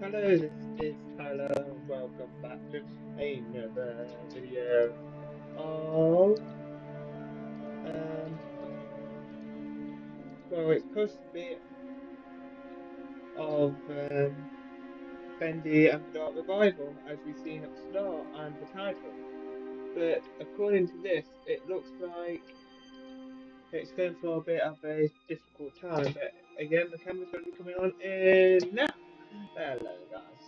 Hello, this is Tyler, and welcome back to another video of, um, well, it's supposed to be of, Bendy and the Dark Revival, as we've seen at the start and the title. But according to this, it looks like it's going for a bit of a difficult time. But again, the camera's going to be coming on in now. Hello, guys.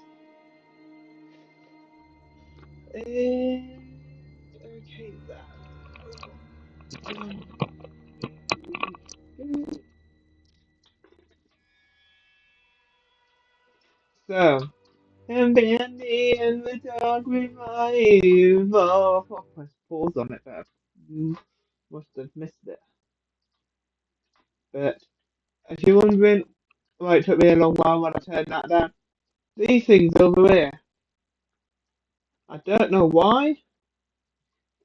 And, okay, then. So, and Bendy and the dog revive. Oh, I pressed pause on it, but must have missed it. But if you're wondering why it took me a long while when I turned that down, these things over here, I don't know why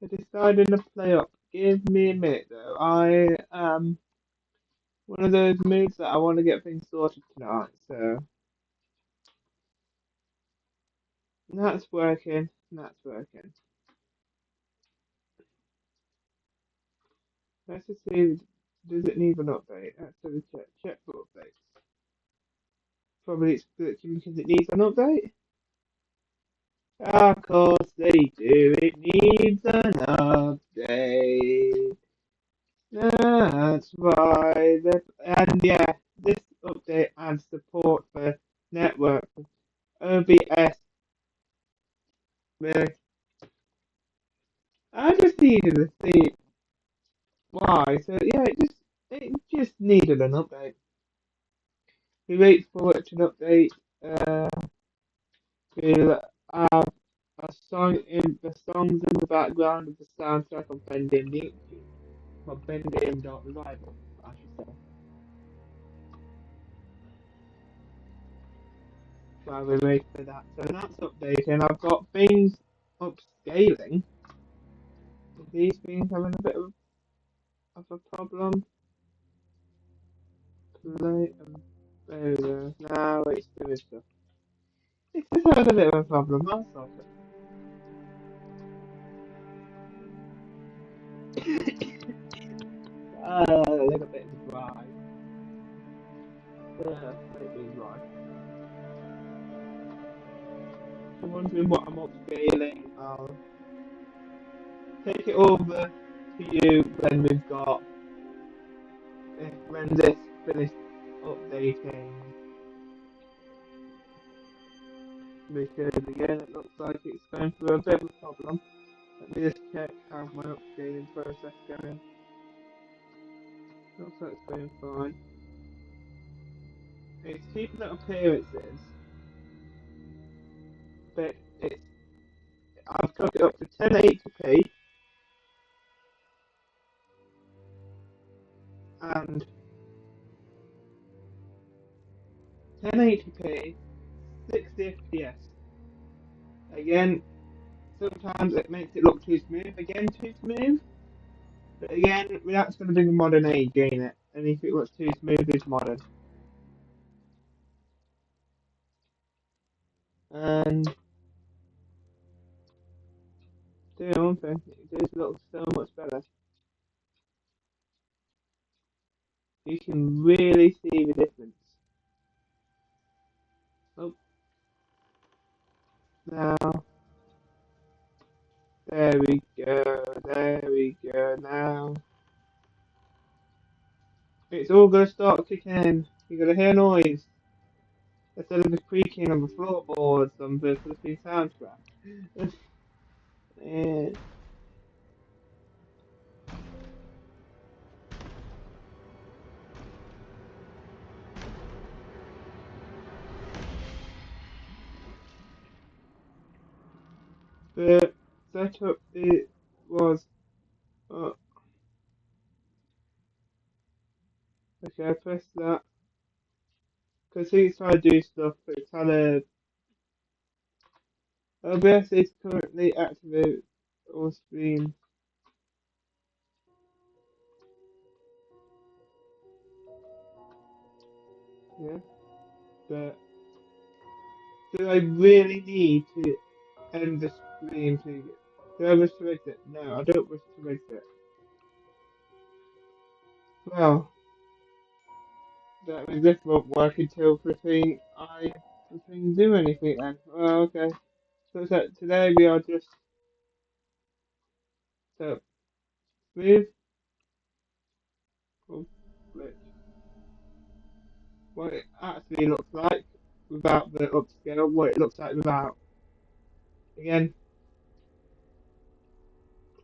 they decided to play up. Give me a minute though. I one of those moods that I want to get things sorted tonight, so that's working. That's working. Let's just see. Does it need an update? Let's have a check. Check for updates. Probably it's glitching because it needs an update. Of course they do. It needs an update. That's why. And yeah, this update adds support for network OBS. Really, I just needed to see why. So yeah, it just needed an update. We wait for it to update. We'll have a song in the songs in the background of the soundtrack of Bendy. Well, Bendy and Dark Revival, I should say. While we wait for that. So that's updating. I've got things upscaling. These things having a bit of a problem. Play there we go. Now it's doing stuff. It's just having a bit of a problem. I'll solve it. A little bit dry. Maybe dry. If you're wondering what I'm upscaling, I'll take it over to you when we've got when this finished updating, because again it looks like it's going through a bit of a problem. Let me just check how my upscaling process going. Looks like it's going fine. It's keeping up appearances, but I've got it up to 1080p and 1080p 60 FPS. Again, sometimes it makes it look too smooth. Again, too smooth. But again, that's going to be the modern age, ain't it? And if it looks too smooth, it's modern. And doing one thing, it does look so much better. You can really see the difference. Oh, now, there we go, now. It's all going to start kicking in. You're going to hear noise. Instead of the creaking of the floorboards on the flipping soundtrack. And, the setup it was, oh, okay, I pressed that. Because he's trying to do stuff, but it's trying to. OBS is currently activated on screen. Yeah, but Do I really need to end the stream to do I wish to exit? No, I don't wish to exit. Well, that means this won't work until freaking do anything then. Well, okay. So today we are just so smooth complete what it actually looks like without the upscale, what it looks like without. Again,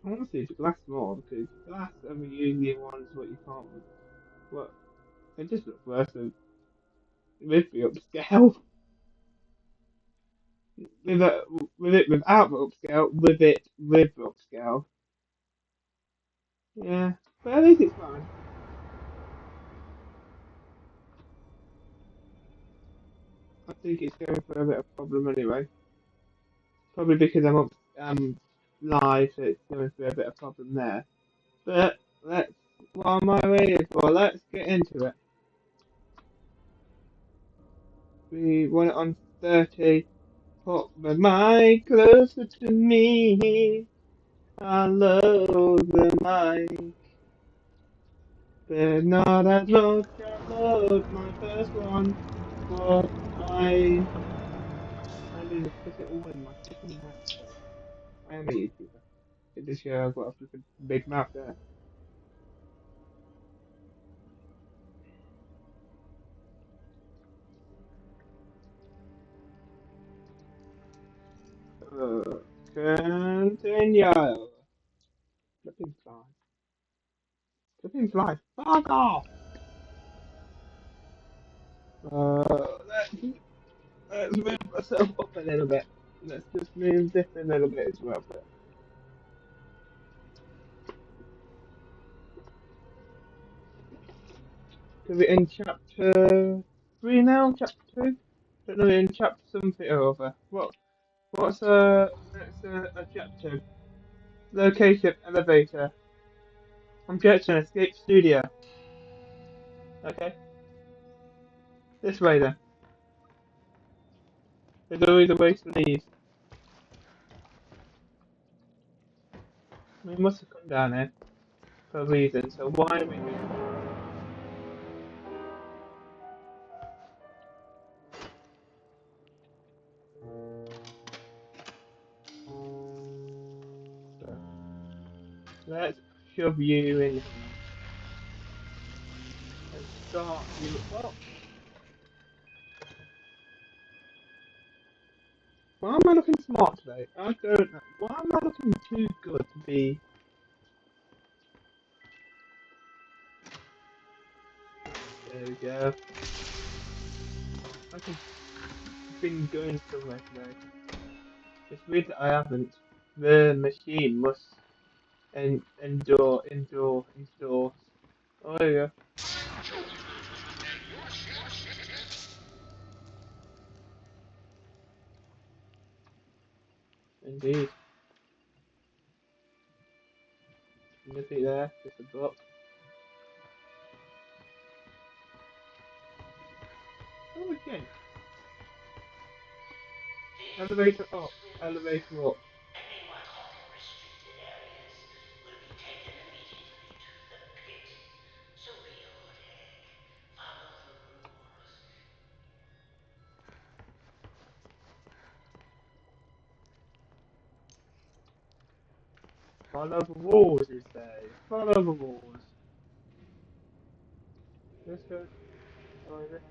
I want to see the glass more because glass over usually ones what you can't. What it just looks worse with the upscale. With it, with it without the upscale, with it with the upscale. Yeah, but at least it's fine. I think it's going for a bit of problem anyway. Probably because live, so it's going through a bit of problem there. But let's what am I waiting for? Let's get into it. We want it on 30. Put the mic closer to me. I love the mic. But not as much I loved my first one. But I need to put it all in my fucking mouth. So I am a YouTuber. This year I've got a flipping big mouth there. Continue. Flipping fly. Flipping fly. Fuck off. Let's move myself up a little bit. Let's just move this a little bit as well. But are we in chapter 3 now? Chapter 2? Don't know, in chapter something or other. What's next objective? Location, elevator. Objection, escape studio. Okay, this way then. There's always a way to leave. We must have come down here for a reason, so why are we here? So, let's shove you in here and start you up. Why am I looking smart today? I don't know. Why am I looking too good to be? There we go. Like I've been going somewhere today. It's weird that I haven't. The machine must endure. Oh, there you go. Indeed. Nothing there, just a book. Oh, again. Elevator up, elevator up. Anyone caught in restricted areas will be taken immediately to the pit. So be a good egg. Follow the rules. Follow the rules, you say. Follow the rules. Let's go. Oh, is it?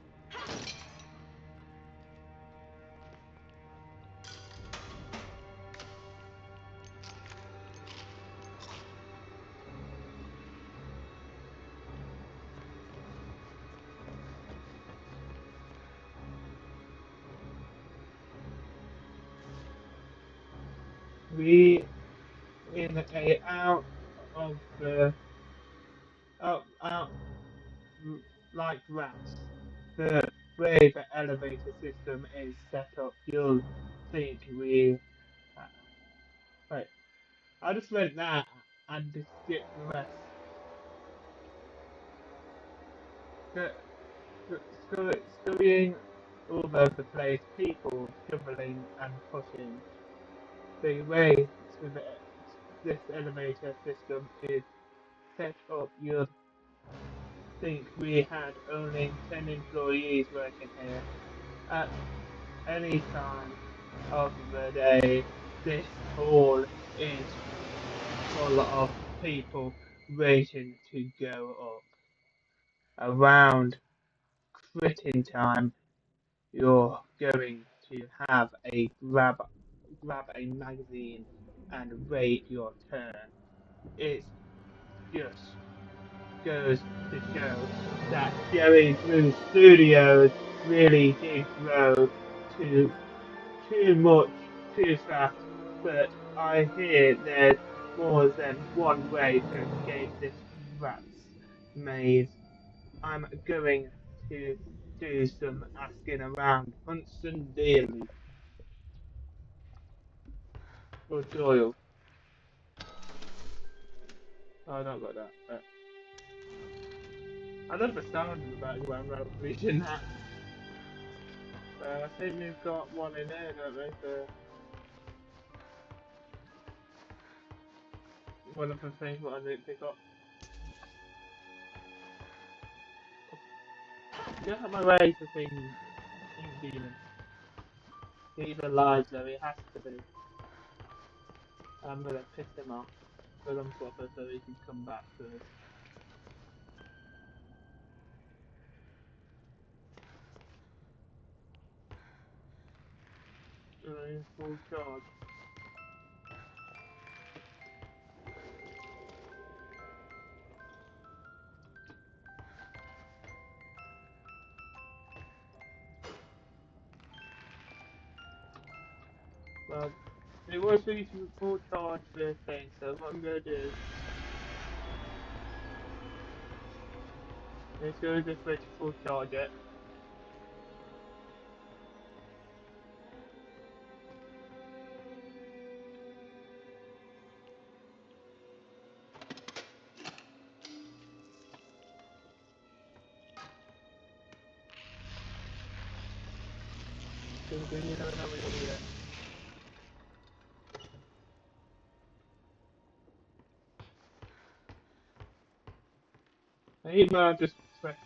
We in a of the out like rats. The way the elevator system is set up, you'll think we. Uh, wait, I just went that and just skipped the rest. Sc- scurrying. all over the place, people shoveling and pushing. The way this elevator system is set up, you'd think we had only 10 employees working here. At any time of the day, this hall is full of people waiting to go up. Around quitting time, you're going to have a grab a magazine and wait your turn. It just goes to show that going through studios really did grow to too much too fast, but I hear there's more than one way to escape this rat's maze. I'm going to do some asking around. Hunston Daly or Doyle. Oh, I don't got that. But I love the sound in the background while reading that. I think we've got one in there, don't we? For one of the things what I didn't pick up. Get out of my way for things. Ink Demon. He's alive though, he has to be. I'm gonna piss him off. Fill him proper so he can come back first. Full charge. Well, it was reaching full charge first thing, so what I'm gonna do is go this way to full charge it. Because you never know when you need it. And even though I just press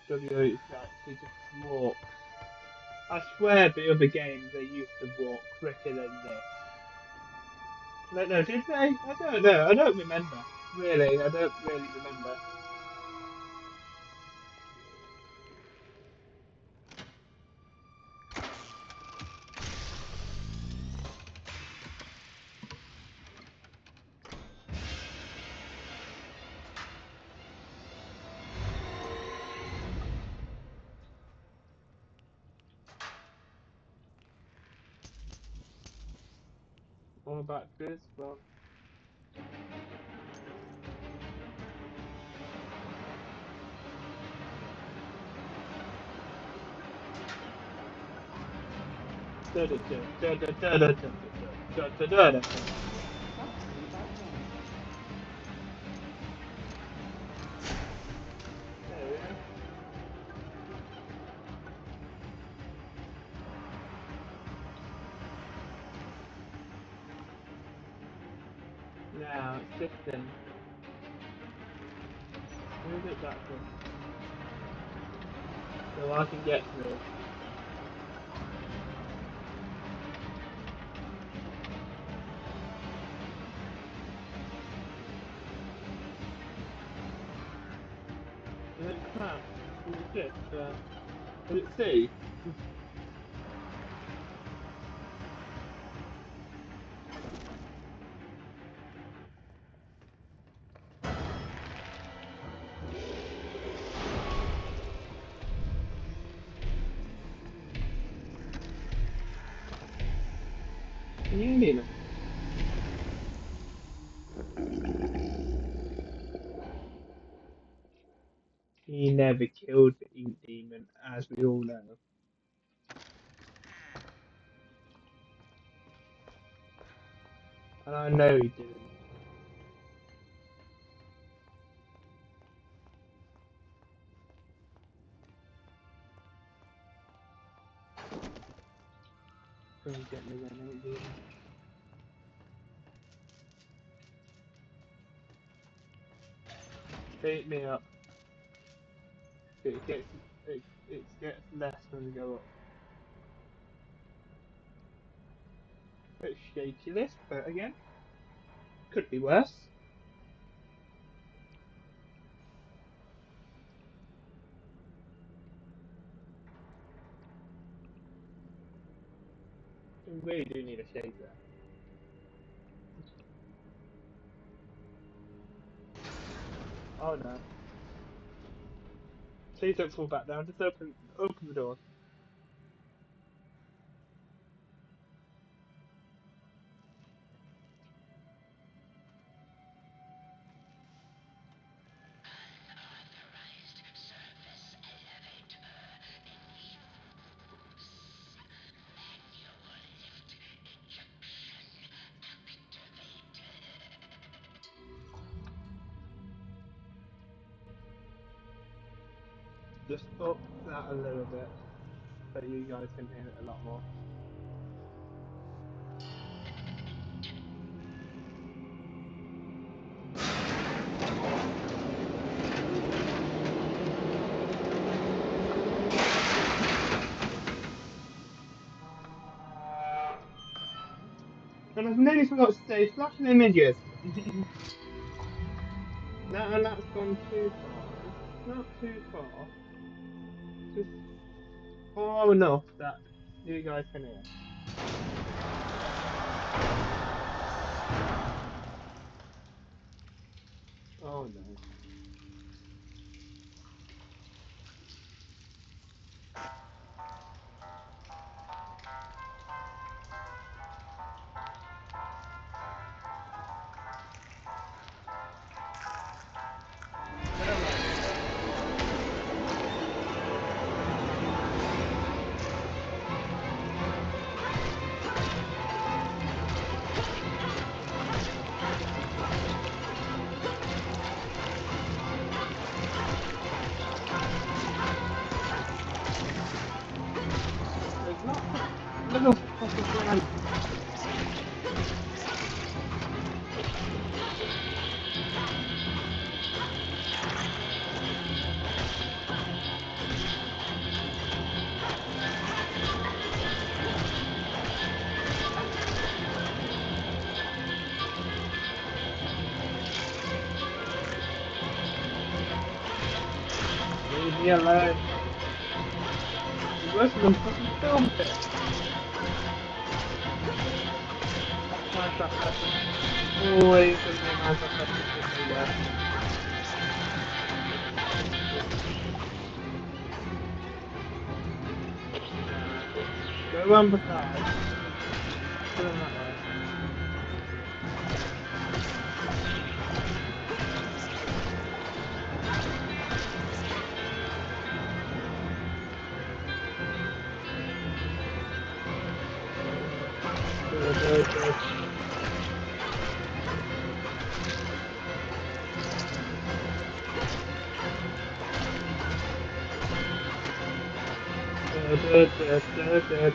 W, it's like he just walks. I swear the other games they used to walk quicker than this. No, did they? I don't know. I don't remember. Really, I don't really remember. All about this, well, da da da da da da da da da da da. There we are. Now it's this thing. Move it backwards so I can get through. Is it crap? Is it shift? Is it C? Can you hear me? He never killed the Ink Demon, as we all know. And I know he didn't. Very gently then, it would be enough. Beat me up. It gets it gets less when we go up. Bit shaky this, but again, could be worse. We really do need a shade there. Oh no. Please don't fall back down, just open the doors. Just up that a little bit so you guys can hear it a lot more. And I've nearly forgot to say flashing images. Now and that's gone too far. Not too far. Just far enough that you guys can hear. Oh no. I don't like it though. There's lots of little fucking plants. Leave me alone. It's worse than fucking film pit. Minecraft lessons. Always in my Minecraft lessons with me there. Go around the side. Put them that way. Good. Good. Oh shit. That was too close to the end,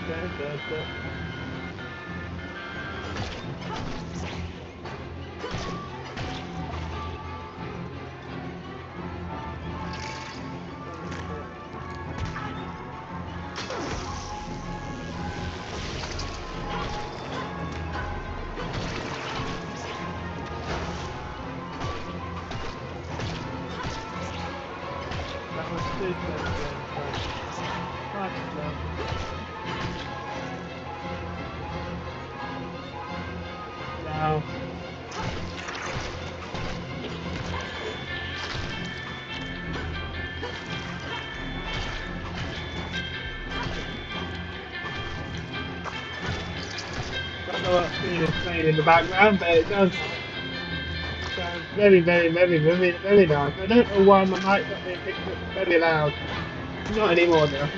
so far too close. Now, don't know what tune is playing in the background, but it does sound very nice. I don't know why my mic's not being picked up very loud. Not anymore though.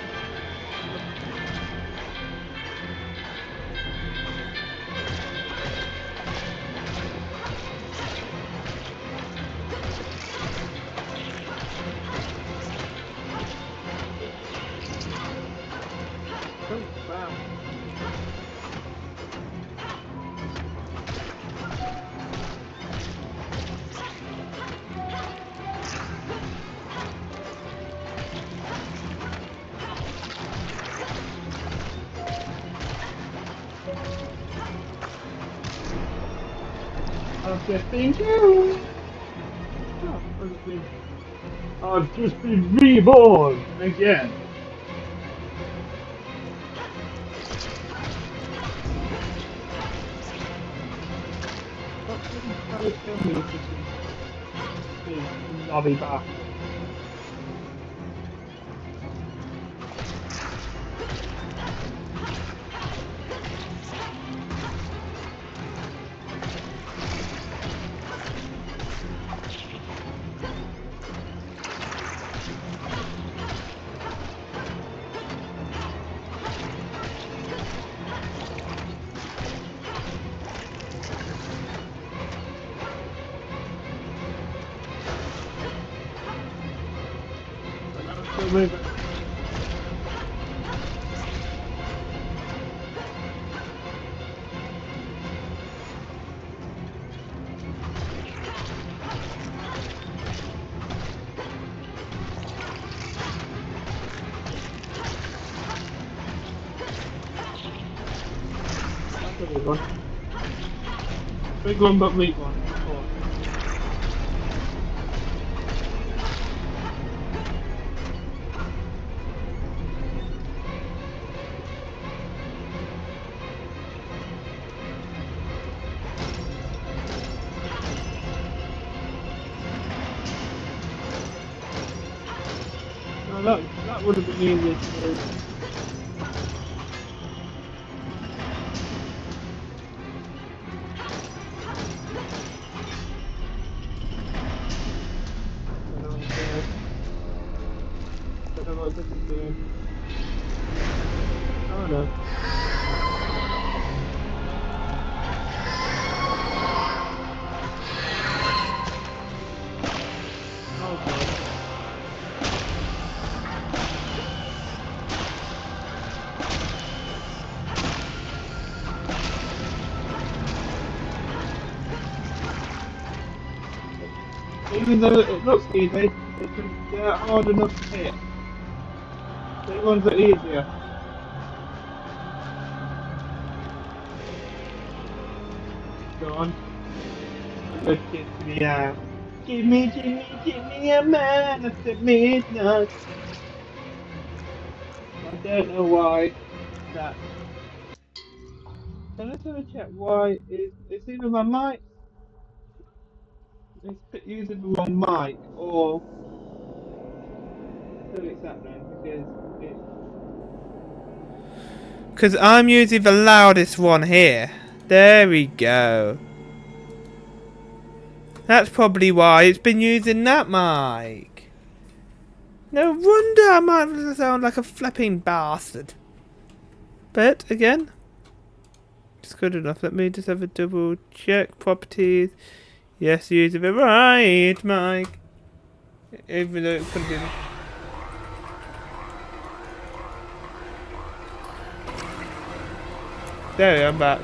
Oh wow. I've just been killed. Oh, I've just been reborn again. Stop bloody trying to kill me, you fucking big knobby bastard. But now I'm still moving. That's a big one. Big one, but weak one, of course. No, that would have been easier to do. Don't know what it's doing. Don't know what this is doing. Oh no. Oh god. Even though it looks easy, it's just hard enough to hit. Big ones are easier. Go on. Good kiss me out. Give me a man after midnight. I don't know why that. Can I tell a check why it's either my mic, it's using the wrong mic, or something's happening because it. Because I'm using the loudest one here. There we go. That's probably why it's been using that mic. No wonder I might sound like a flipping bastard. But, again, it's good enough. Let me just have a double check. Properties. Yes, using the right mic. Even though it could have been... There we go, I'm back.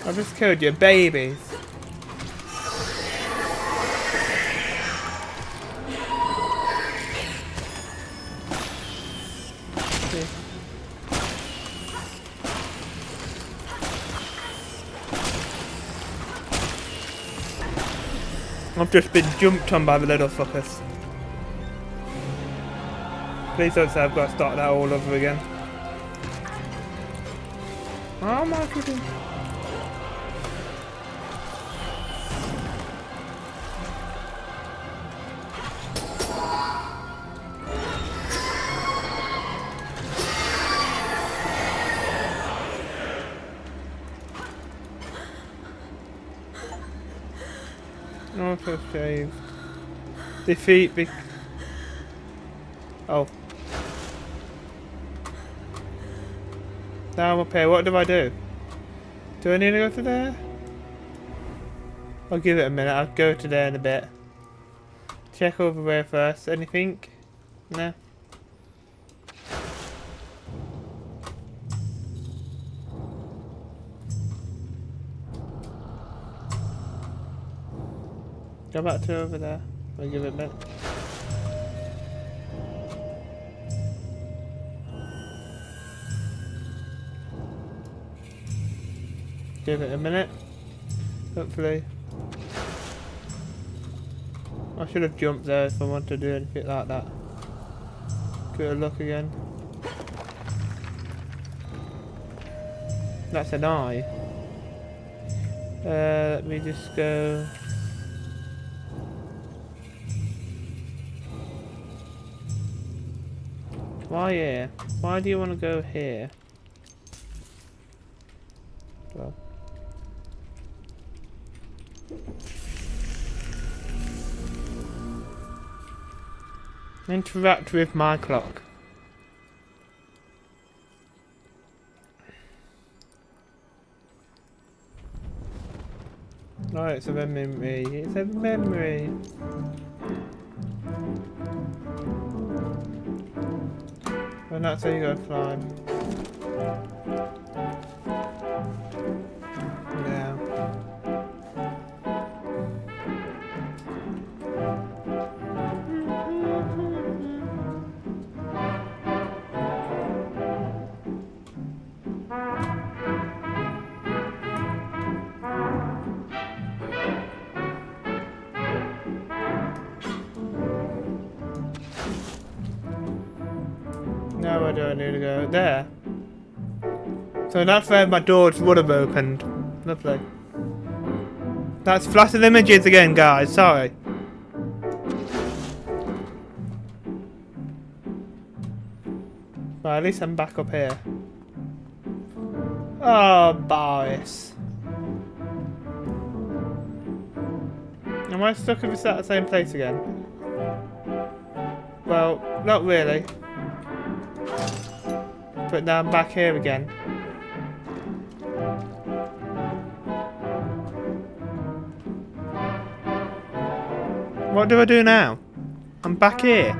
I just killed your babies. I've just been jumped on by the little fuckers. Please don't say I've got to start that all over again. Oh my goodness. Auto save. Defeat the... Oh. Now I'm up here. What do I do? Do I need to go to there? I'll give it a minute. I'll go to there in a bit. Check over there first. Anything? No. Go back to over there. I'll give it a bit. give it a minute. Hopefully. I should have jumped there if I wanted to do anything like that. Give it a look again. That's an eye. Let me just go. Why here? Why do you want to go here? Well. Interact with my clock. Oh, it's a memory. It's a memory. And that's how you gotta climb. Yeah. Now where do I need to go? There. So that's where my doors would have opened. Lovely. That's flaccid images again, guys. Sorry. Right, at least I'm back up here. Oh, Boris. Am I stuck if it's at the same place again? Well, not really. But now I'm back here again. What do I do now? I'm back here.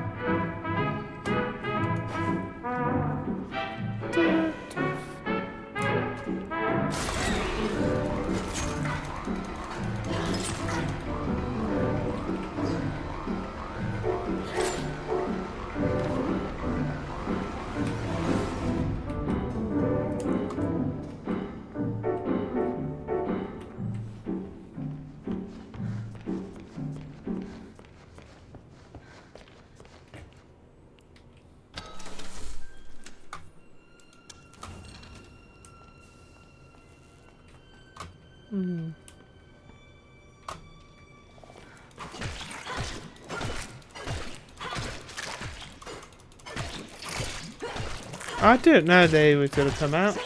I didn't know they were going to come out.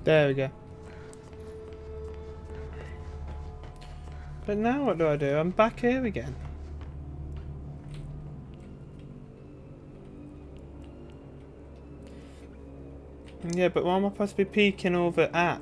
There we go. But now what do I do? I'm back here again. Yeah, but what am I supposed to be peeking over at?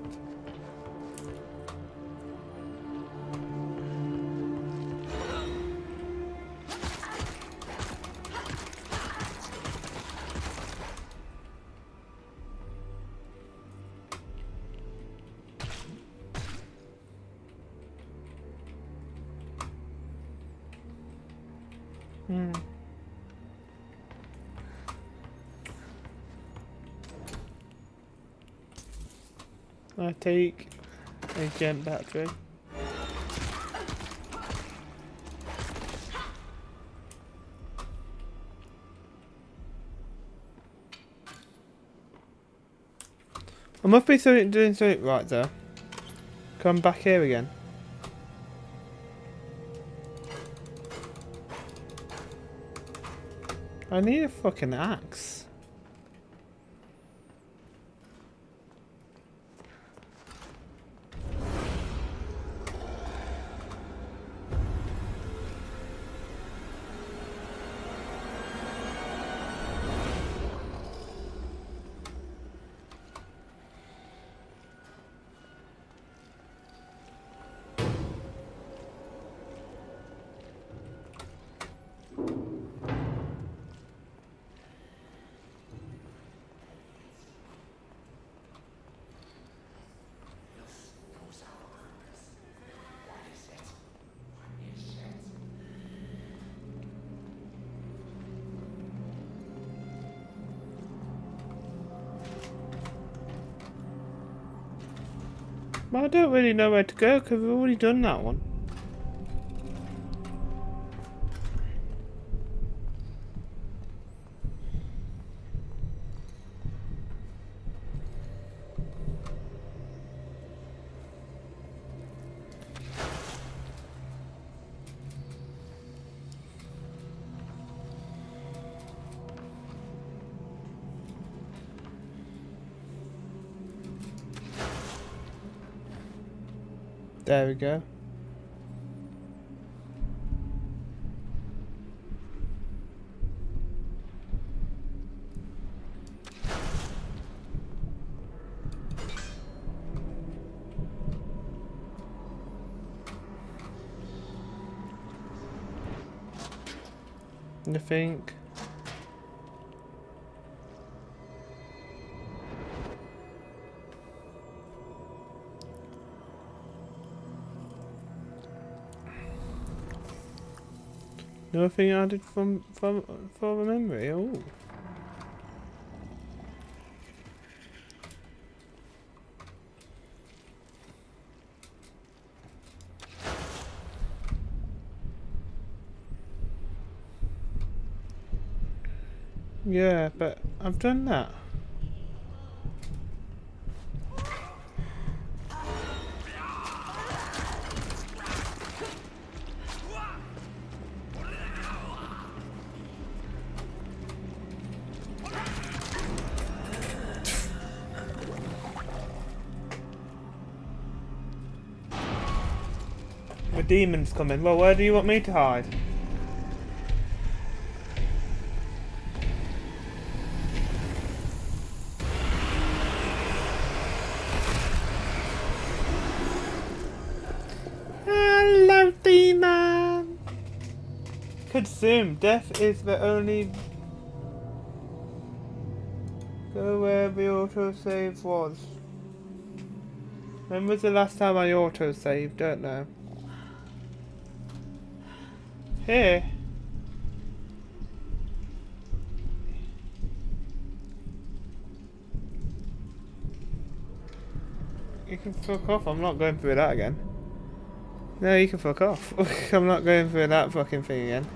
I take a gem battery. I must be doing something right there. Come back here again. I need a fucking axe. Well, I don't really know where to go because we've already done that one. There we go. Nothing. Nothing added from a memory. Oh. Yeah, but I've done that. The demon's coming. Well, where do you want me to hide? Hello, demon! Consume. Death is the only... Go where the autosave was. When was the last time I autosaved? Don't know. Here. You can fuck off. I'm not going through that again. No, you can fuck off. I'm not going through that fucking thing again.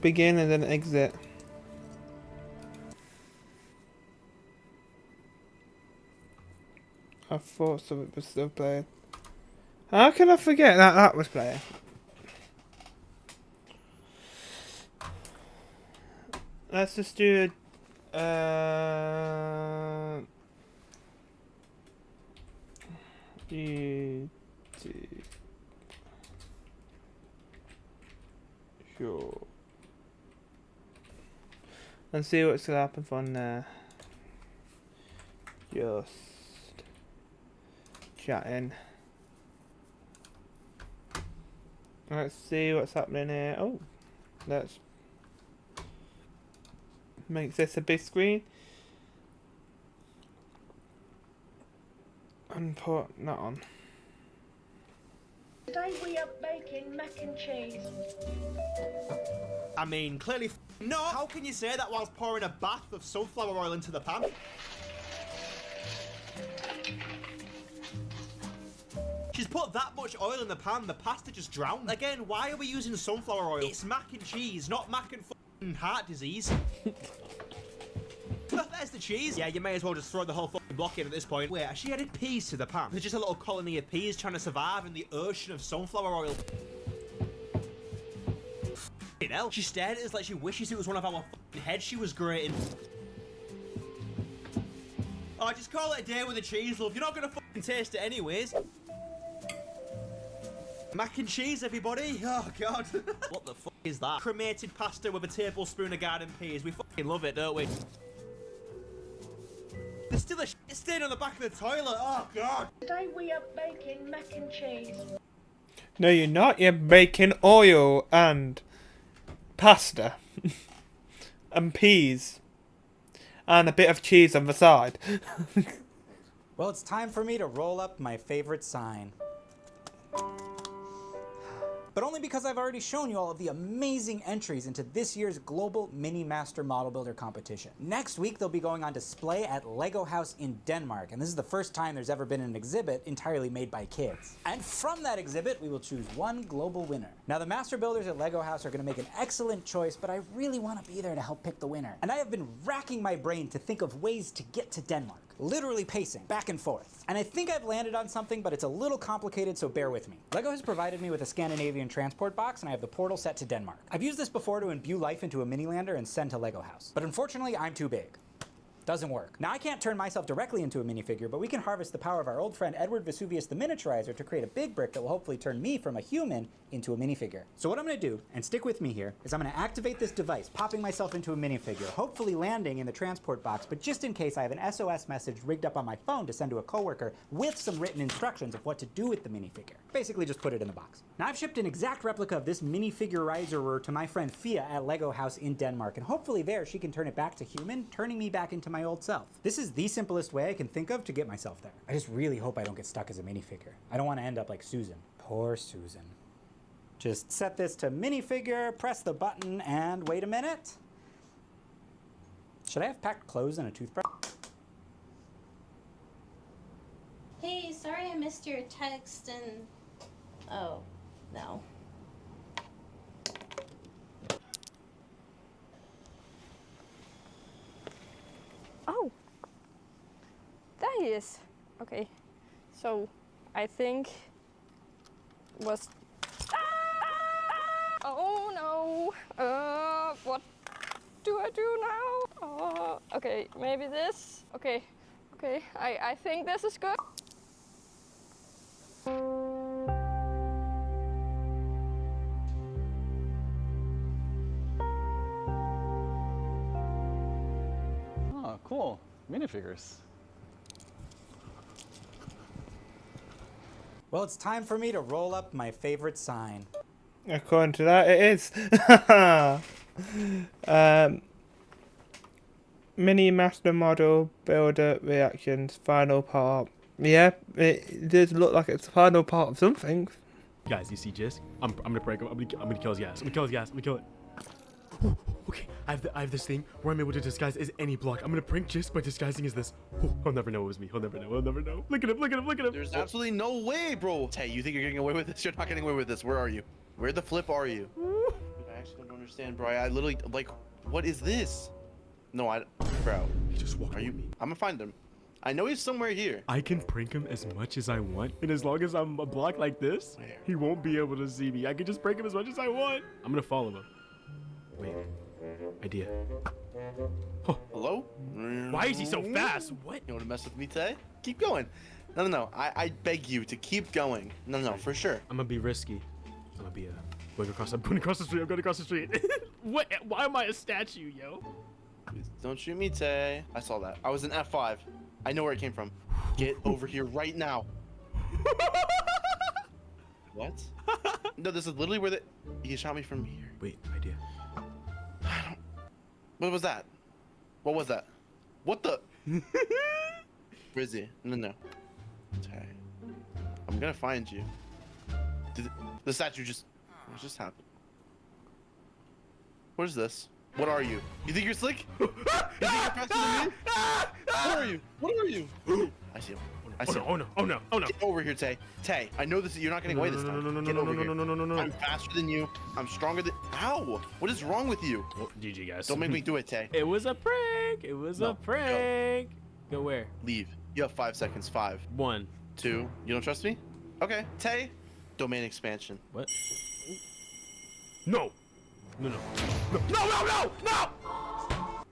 Begin and then exit. I thought something was still playing. How can I forget that that was playing? Let's just do YouTube. Sure. And see what's gonna happen from there. Just chatting. Let's see what's happening here. Oh, let's make this a big screen and put that on. Today we are making mac and cheese. I mean, clearly no! How can you say that whilst pouring a bath of sunflower oil into the pan? She's put that much oil in the pan, the pasta just drowned. Again, why are we using sunflower oil? It's mac and cheese, not mac and f***ing heart disease. There's the cheese. Yeah, you may as well just throw the whole fucking block in at this point. Wait, she added peas to the pan. There's just a little colony of peas trying to survive in the ocean of sunflower oil. F***ing hell. She stared at us like she wishes it was one of our fucking heads she was grating. Oh, just call it a day with the cheese, love. You're not gonna fucking taste it anyways. Mac and cheese, everybody. Oh, God. What the fuck is that? Cremated pasta with a tablespoon of garden peas. We fucking love it, don't we? There's still a shit stain on the back of the toilet. Oh, God. Today we are baking mac and cheese. No, you're not. You're baking oil and pasta and peas and a bit of cheese on the side. Well, it's time for me to roll up my favorite sign. But only because I've already shown you all of the amazing entries into this year's Global Mini Master Model Builder competition. Next week, they'll be going on display at Lego House in Denmark, and this is the first time there's ever been an exhibit entirely made by kids. And from that exhibit, we will choose one global winner. Now, the Master Builders at Lego House are going to make an excellent choice, but I really want to be there to help pick the winner. And I have been racking my brain to think of ways to get to Denmark. Literally pacing back and forth. And I think I've landed on something, but it's a little complicated, so bear with me. Lego has provided me with a Scandinavian transport box, and I have the portal set to Denmark. I've used this before to imbue life into a mini lander and send to Lego House. But unfortunately, I'm too big. Doesn't work. Now, I can't turn myself directly into a minifigure, but we can harvest the power of our old friend Edward Vesuvius the Miniaturizer to create a big brick that will hopefully turn me from a human into a minifigure. So what I'm going to do, and stick with me here, is I'm going to activate this device, popping myself into a minifigure, hopefully landing in the transport box, but just in case I have an SOS message rigged up on my phone to send to a coworker with some written instructions of what to do with the minifigure. Basically just put it in the box. Now, I've shipped an exact replica of this minifigurizer to my friend Fia at Lego House in Denmark, and hopefully there she can turn it back to human, turning me back into my old self. This is the simplest way I can think of to get myself there. I just really hope I don't get stuck as a minifigure. I don't want to end up like Susan. Poor Susan. Just set this to minifigure, press the button, and wait a minute. Should I have packed clothes and a toothbrush? Hey, sorry I missed your text and... Oh, no. Oh, there he is. Okay, so I think was. Oh no! What do I do now? Okay, maybe this. Okay, I think this is good. Oh, cool. Minifigures. Well, it's time for me to roll up my favorite sign. According to that, it is. Mini Master Model Builder Reactions Final Part. Yeah, it does look like it's the final part of something. Guys, you see Jis? I'm gonna break him. I'm gonna kill his gas. I'm gonna kill it. Ooh, okay, I have this thing where I'm able to disguise as any block. I'm gonna prank Jis by disguising as this. Ooh, he'll never know it was me. He'll never know. Look at him. There's absolutely no way, bro. Hey, you think you're getting away with this? You're not getting away with this. Where are you? Where the flip are you? I actually don't understand, bro. I literally, like, what is this? No, bro. He just walked Are you? me. I'm gonna find him. I know he's somewhere here. I can prank him as much as I want, and as long as I'm a block like this, Where? he won't be able to see me. I can just prank him as much as I want. I'm gonna follow him. Wait, idea. Oh. Hello? Why is he so fast? What? You want to mess with me today? Keep going. No. I beg you to keep going. No, for sure. I'm gonna be risky. I'm gonna be going across the street. I'm going across the street. What? Why am I a statue, yo? Please don't shoot me, Tay. I saw that. I was in F5. I know where it came from. Get over here right now. What? No, this is literally where he shot me from here. Wait, idea. What was that? What was that? What the? Where is he? No. Tay. I'm gonna find you. Did the statue just... What just happened? What is this? What are you? You think you're slick? You think you're faster than me? What are you? I see him. Oh no. I Oh see. no, oh no, oh no, oh no. Get over here, Tay. Tay, I know this. You're not getting away this time. Get over here. I'm faster than you. I'm stronger than. Ow! What is wrong with you? Well, GG, guys. Don't make me do it, Tay. It was a prank. It was a prank. Go where? Leave. You have 5 seconds. 5, 1, 2. You don't trust me? Okay, Tay. Domain expansion. What? No. No, no. No, no, no, no, no!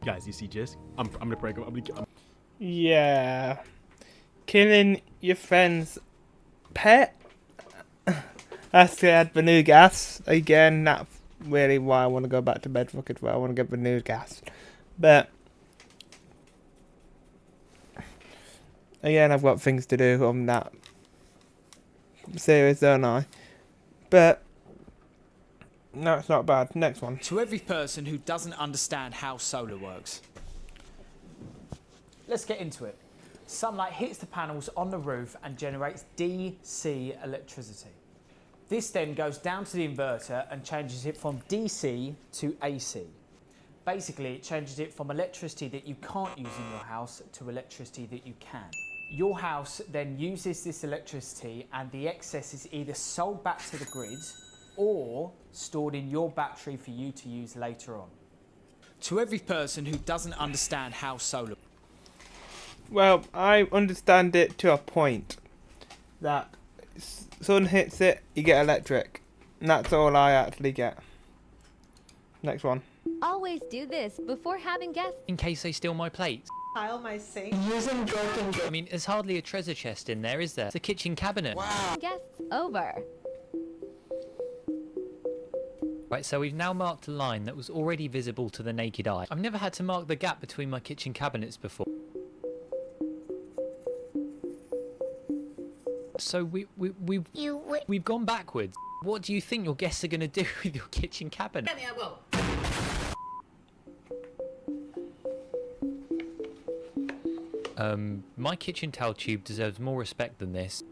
Guys, you see Jisk? I'm gonna prank him. Yeah. Killing your friend's pet? That's to add the new gas. Again, that's really why I want to go back to bed fucking well. I want to get the new gas. But again, I've got things to do on that series, don't I? But no, it's not bad. Next one. To every person who doesn't understand how solar works. Let's get into it. Sunlight hits the panels on the roof and generates DC electricity. This then goes down to the inverter and changes it from DC to AC. Basically, it changes it from electricity that you can't use in your house to electricity that you can. Your house then uses this electricity and the excess is either sold back to the grid or stored in your battery for you to use later on. To every person who doesn't understand how solar... Well, I understand it to a point. That sun hits it, you get electric. And that's all I actually get. Next one. Always do this before having guests. In case they steal my plates. Tile my sink. I mean, there's hardly a treasure chest in there, is there? It's a kitchen cabinet. Wow. Guests over. Right, so we've now marked a line that was already visible to the naked eye. I've never had to mark the gap between my kitchen cabinets before. So we've gone backwards. What do you think your guests are going to do with your kitchen cabinet? Yeah, well. My kitchen towel tube deserves more respect than this.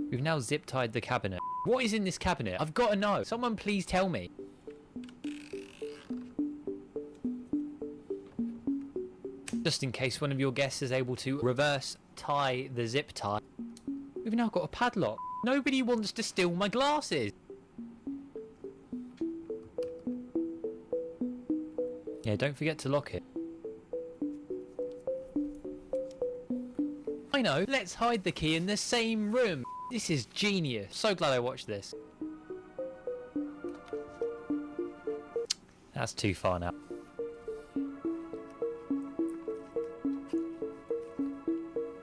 We've now zip-tied the cabinet. What is in this cabinet? I've got to know. Someone please tell me. Just in case one of your guests is able to reverse tie the zip tie. We've now got a padlock. Nobody wants to steal my glasses. Yeah, don't forget to lock it. I know, let's hide the key in the same room. This is genius. So glad I watched this. That's too far now.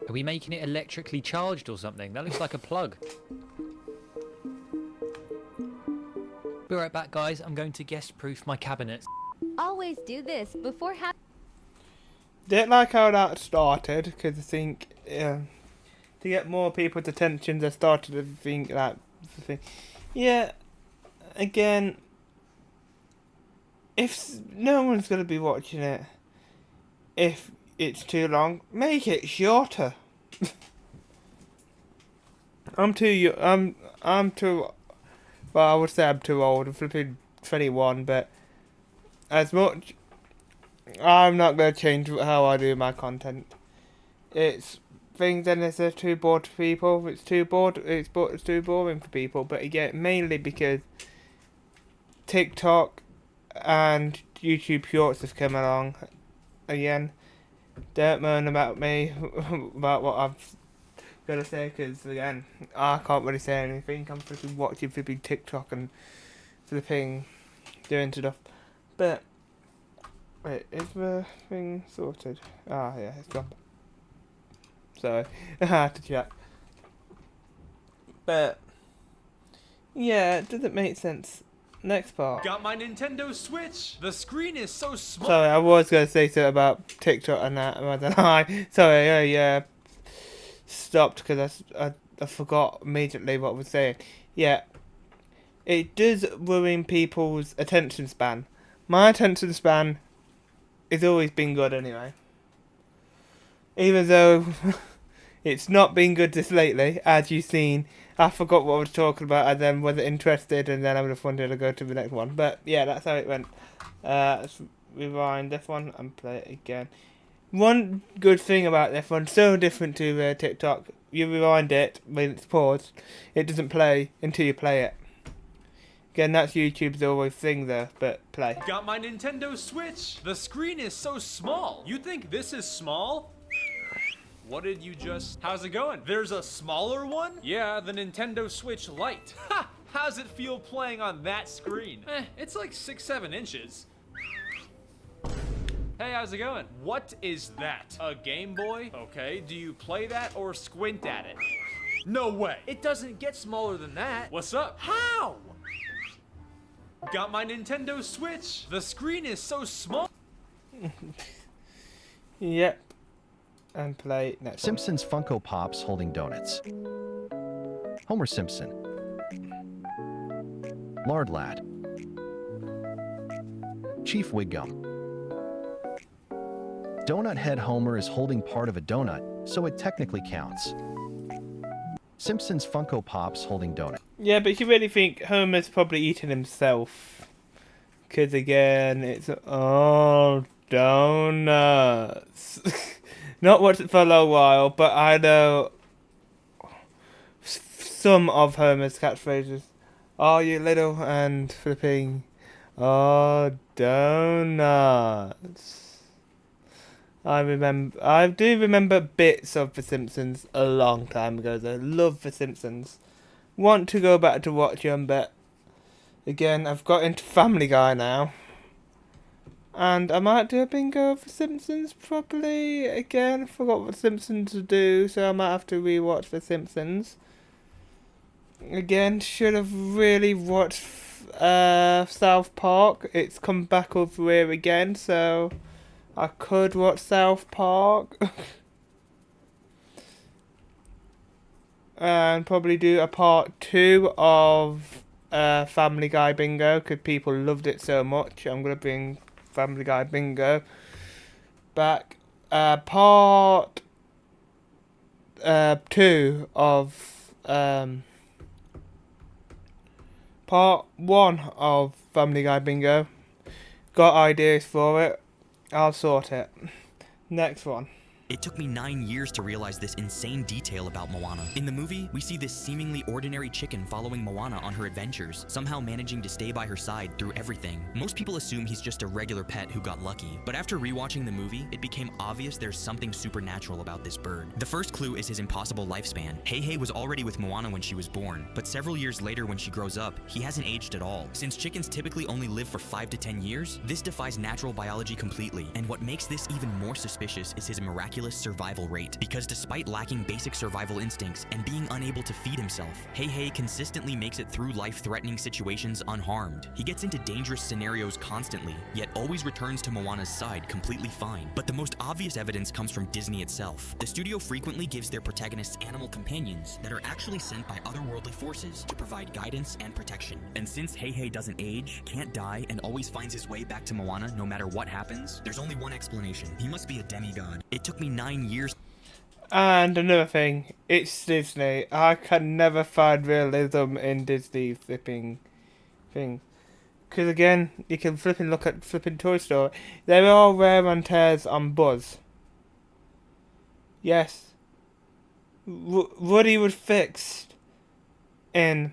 Are we making it electrically charged or something? That looks like a plug. Be right back, guys. I'm going to guest-proof my cabinets. Always do this before having... Didn't like how that started, because I think to get more people's attention, they started to think that... Yeah, again, if no one's going to be watching it, if it's too long, make it shorter. I'm too, well, I would say I'm too old. I'm flipping 21, but as much, I'm not going to change how I do my content. It's things and it's too bored for people. It's too boring for people. But again, mainly because TikTok and YouTube Shorts have come along. Again, don't moan about me, about what I've got to say, because again, I can't really say anything. I'm flipping watching flipping TikTok and flipping doing stuff. But wait, is the thing sorted? Ah, yeah, it's gone. Sorry, I had to check. But yeah, it doesn't make sense. Next part. Got my Nintendo Switch. The screen is so small. Sorry, I was going to say something about TikTok and that. I don't know. Sorry, yeah. Stopped because I forgot immediately what I was saying. Yeah, it does ruin people's attention span. My attention span has always been good anyway. Even though it's not been good this lately, as you've seen. I forgot what I was talking about and then wasn't interested, and then I would have wanted to go to the next one. But yeah, that's how it went. Let's rewind this one and play it again. One good thing about this one, so different to TikTok, you rewind it when it's paused, it doesn't play until you play it. Again, that's YouTube's always thing there, but play. Got my Nintendo Switch. The screen is so small. You think this is small? What did you just... How's it going? There's a smaller one? Yeah, the Nintendo Switch Lite. Ha! How's it feel playing on that screen? It's like 6-7 inches. Hey, how's it going? What is that? A Game Boy? Okay, do you play that or squint at it? No way. It doesn't get smaller than that. What's up? How? Got my Nintendo Switch. The screen is so small. Yep. And play next one. Simpsons Funko Pops holding donuts. Homer Simpson. Lard Lad. Chief Wiggum. Donut Head Homer is holding part of a donut, so it technically counts. Simpsons Funko Pops holding donut. Yeah, but you really think Homer's probably eating himself. Because again, it's all donuts. Not watched it for a little while, but I know some of Homer's catchphrases. Oh, you little and flipping. Oh, donuts. I do remember bits of The Simpsons a long time ago. I love The Simpsons. Want to go back to watch them, but again, I've got into Family Guy now. And I might do a bingo of The Simpsons properly. Again, I forgot what The Simpsons do, so I might have to rewatch The Simpsons. Again, should have really watched South Park. It's come back over here again, so I could watch South Park. And probably do a part 2 of Family Guy bingo, because people loved it so much. I'm going to bring Family Guy bingo back. Part 2 of part 1 of Family Guy bingo. Got ideas for it. I'll sort it. Next one. It took me 9 years to realize this insane detail about Moana. In the movie, we see this seemingly ordinary chicken following Moana on her adventures, somehow managing to stay by her side through everything. Most people assume he's just a regular pet who got lucky, but after rewatching the movie, it became obvious there's something supernatural about this bird. The first clue is his impossible lifespan. Hei was already with Moana when she was born, but several years later when she grows up, he hasn't aged at all. Since chickens typically only live for 5 to 10 years, this defies natural biology completely, and what makes this even more suspicious is his miraculous survival rate, because despite lacking basic survival instincts and being unable to feed himself, Hei consistently makes it through life-threatening situations unharmed. He gets into dangerous scenarios constantly, yet always returns to Moana's side completely fine. But the most obvious evidence comes from Disney itself. The studio frequently gives their protagonists animal companions that are actually sent by otherworldly forces to provide guidance and protection. And since Hei doesn't age, can't die, and always finds his way back to Moana no matter what happens, there's only one explanation. He must be a demigod. It took me 9 years. And another thing, it's Disney. I can never find realism in Disney flipping things. Because again, you can flipping look at flipping Toy Story. There are wear and tears on Buzz. Yes. Woody was fixed in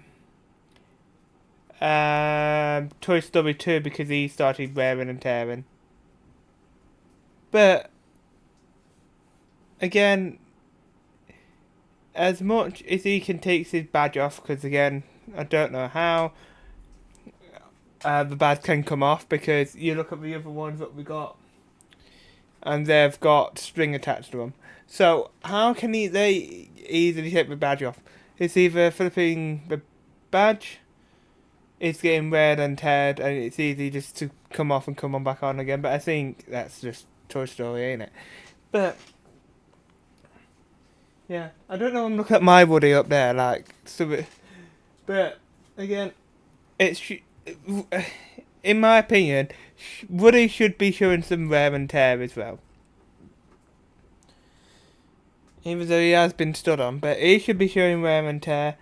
Toy Story 2 because he started wearing and tearing. But again, as much as he can take his badge off, because again, I don't know how the badge can come off, because you look at the other ones that we got, and they've got string attached to them. So how can they easily take the badge off? It's either flipping the badge, it's getting wear and teared, and it's easy just to come off and come on back on again. But I think that's just Toy Story, ain't it? But yeah, I don't know. I'm looking at my Woody up there, like, so. But again, it's in my opinion, Woody should be showing some wear and tear as well. Even though he has been stood on, but he should be showing wear and tear.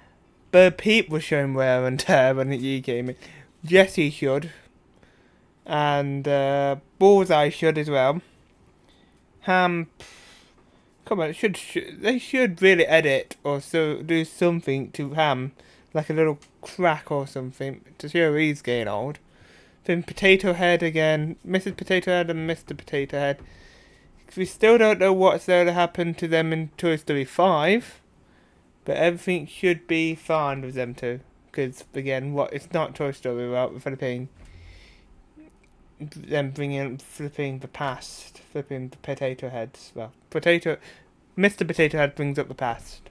Bo Peep was showing wear and tear when he came in. Jesse should, and Bullseye should as well. Ham. Come on, they should really edit or so do something to Ham, like a little crack or something to show he's getting old. Then Potato Head again, Mrs. Potato Head and Mr. Potato Head. We still don't know what's going to happen to them in Toy Story 5, but everything should be fine with them too. Because again, it's not Toy Story without flipping them flipping the past, flipping the potato heads. Well, Mr. Potato Head brings up the past.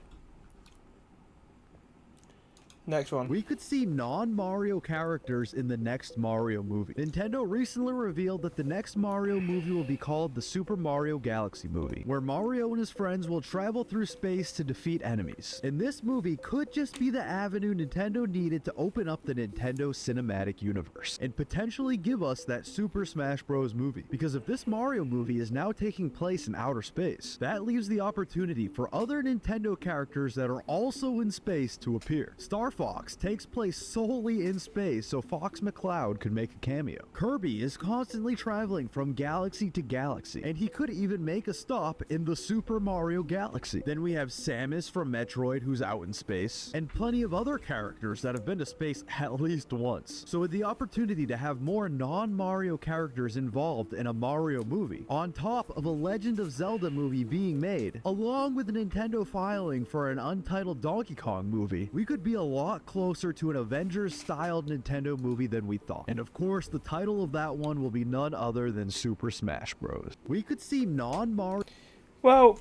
Next one. We could see non-Mario characters in the next Mario movie. Nintendo recently revealed that the next Mario movie will be called the Super Mario Galaxy movie, where Mario and his friends will travel through space to defeat enemies. And this movie could just be the avenue Nintendo needed to open up the Nintendo Cinematic Universe, and potentially give us that Super Smash Bros. Movie. Because if this Mario movie is now taking place in outer space, that leaves the opportunity for other Nintendo characters that are also in space to appear. Star Fox takes place solely in space, so Fox McCloud could make a cameo. Kirby is constantly traveling from galaxy to galaxy, and he could even make a stop in the Super Mario Galaxy. Then we have Samus from Metroid, who's out in space, and plenty of other characters that have been to space at least once. So with the opportunity to have more non-Mario characters involved in a Mario movie, on top of a Legend of Zelda movie being made, along with Nintendo filing for an untitled Donkey Kong movie, we could be a lot closer to an Avengers-styled Nintendo movie than we thought. And of course, the title of that one will be none other than Super Smash Bros. We could see non-Mario... Well,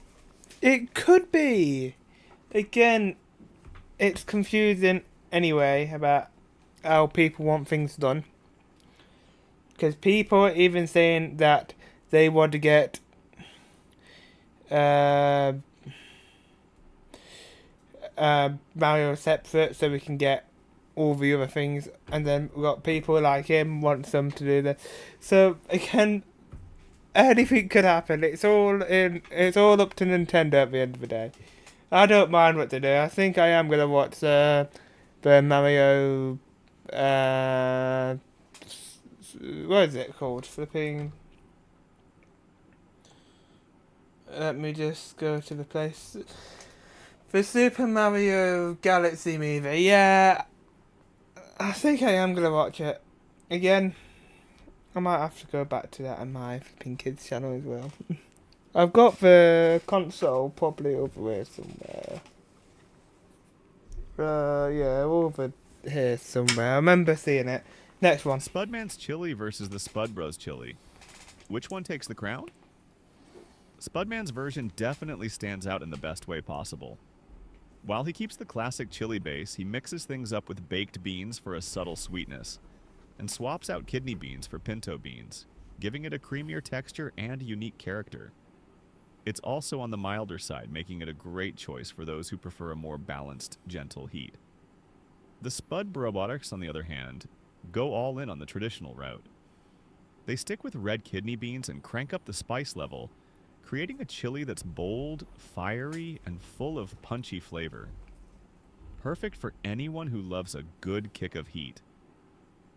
it could be. Again, it's confusing anyway about how people want things done. Because people are even saying that they want to get Mario separate so we can get all the other things, and then we've got people like him want them to do this. So again, anything could happen. It's all up to Nintendo at the end of the day. I don't mind what they do. I think I am gonna watch the Mario what is it called? Flipping. Let me just go to the place. The Super Mario Galaxy movie, yeah, I think I am going to watch it. Again, I might have to go back to that on my flipping kids channel as well. I've got the console probably over here somewhere. Yeah, over here somewhere. I remember seeing it. Next one. Spudman's chili versus the Spud Bros chili. Which one takes the crown? Spudman's version definitely stands out in the best way possible. While he keeps the classic chili base, he mixes things up with baked beans for a subtle sweetness, and swaps out kidney beans for pinto beans, giving it a creamier texture and unique character. It's also on the milder side, making it a great choice for those who prefer a more balanced, gentle heat. The Spud Robotics, on the other hand, go all in on the traditional route. They stick with red kidney beans and crank up the spice level, creating a chili that's bold, fiery, and full of punchy flavor. Perfect for anyone who loves a good kick of heat.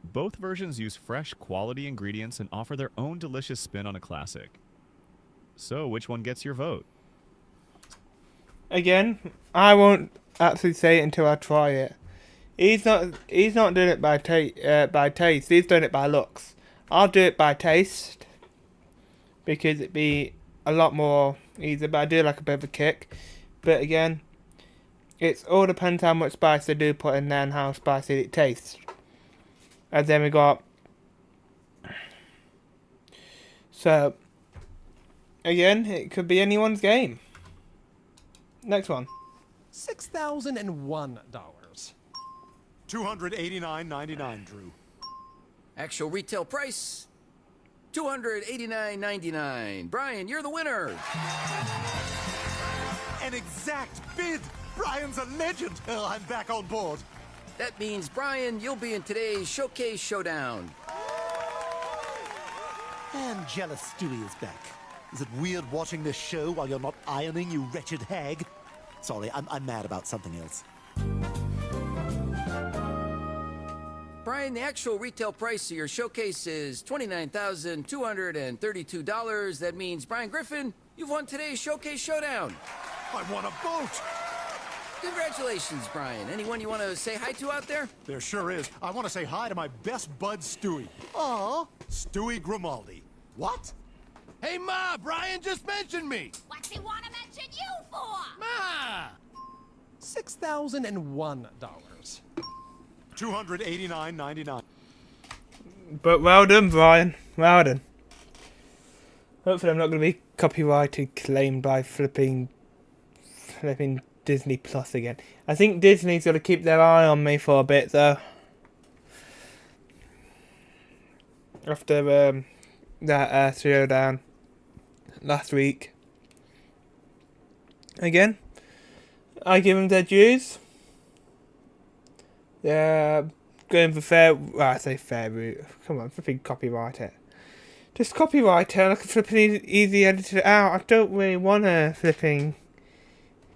Both versions use fresh, quality ingredients and offer their own delicious spin on a classic. So, which one gets your vote? Again, I won't actually say it until I try it. He's not doing it by taste. He's doing it by looks. I'll do it by taste because it'd be a lot more easier, but I do like a bit of a kick. But again, it's all depends how much spice they do put in there and how spicy it tastes. And then we got... So, again, it could be anyone's game. Next one. $6,001. $289.99, Drew. Actual retail price, $289.99. Brian, you're the winner. An exact bid. Brian's a legend. Oh, I'm back on board. That means, Brian, you'll be in today's Showcase Showdown. And jealous Stewie is back. Is it weird watching this show while you're not ironing, you wretched hag? Sorry, I'm mad about something else. Brian, the actual retail price of your showcase is $29,232. That means, Brian Griffin, You've won today's Showcase Showdown. I won a boat. Congratulations, Brian. Anyone you want to say hi to out there? There sure is. I want to say hi to my best bud, Stewie. Aw, Stewie Grimaldi. What? Hey, Ma, Brian just mentioned me. What's he want to mention you for? Ma! $6,001. $289.99. But well done, Brian. Well done. Hopefully I'm not going to be copyrighted claimed by flipping Disney Plus again. I think Disney's got to keep their eye on me for a bit, though. After that showdown last week. Again, I give them their dues. They're going for fair... Well, I say fair route. Come on, flipping copyright it. Just copyright it and I can flipping easy edit it out. I don't really want to flipping...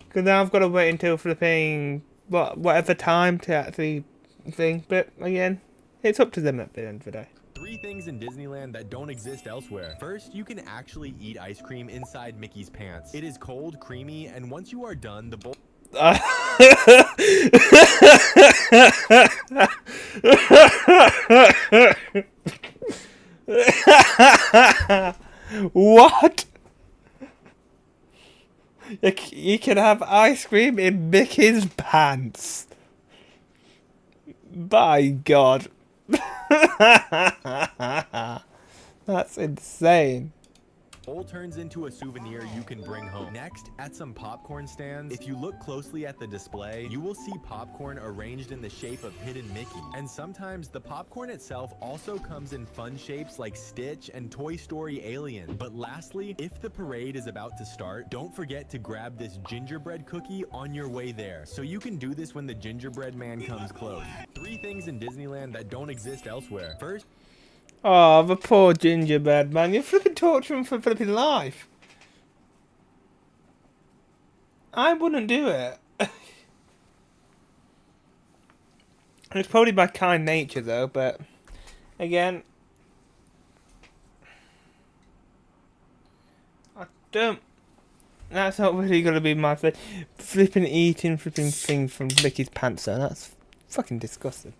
Because now I've got to wait until flipping... whatever time to actually think. But again, it's up to them at the end of the day. 3 things in Disneyland that don't exist elsewhere. First, you can actually eat ice cream inside Mickey's pants. It is cold, creamy, and once you are done, the bowl... What? You can have ice cream in Mickey's pants. By God. That's insane. Bowl turns into a souvenir you can bring home. Next, at some popcorn stands, if you look closely at the display, you will see popcorn arranged in the shape of Hidden Mickey. And sometimes the popcorn itself also comes in fun shapes like Stitch and Toy Story Alien. But lastly, if the parade is about to start, don't forget to grab this gingerbread cookie on your way there. So you can do this when the gingerbread man comes close. 3 things in Disneyland that don't exist elsewhere. First, oh, the poor gingerbread man. You're flipping torturing for flipping life. I wouldn't do it. It's probably my kind nature though, but again, I don't. That's not really gonna be my flipping eating flipping thing from Mickey's pants though. That's fucking disgusting.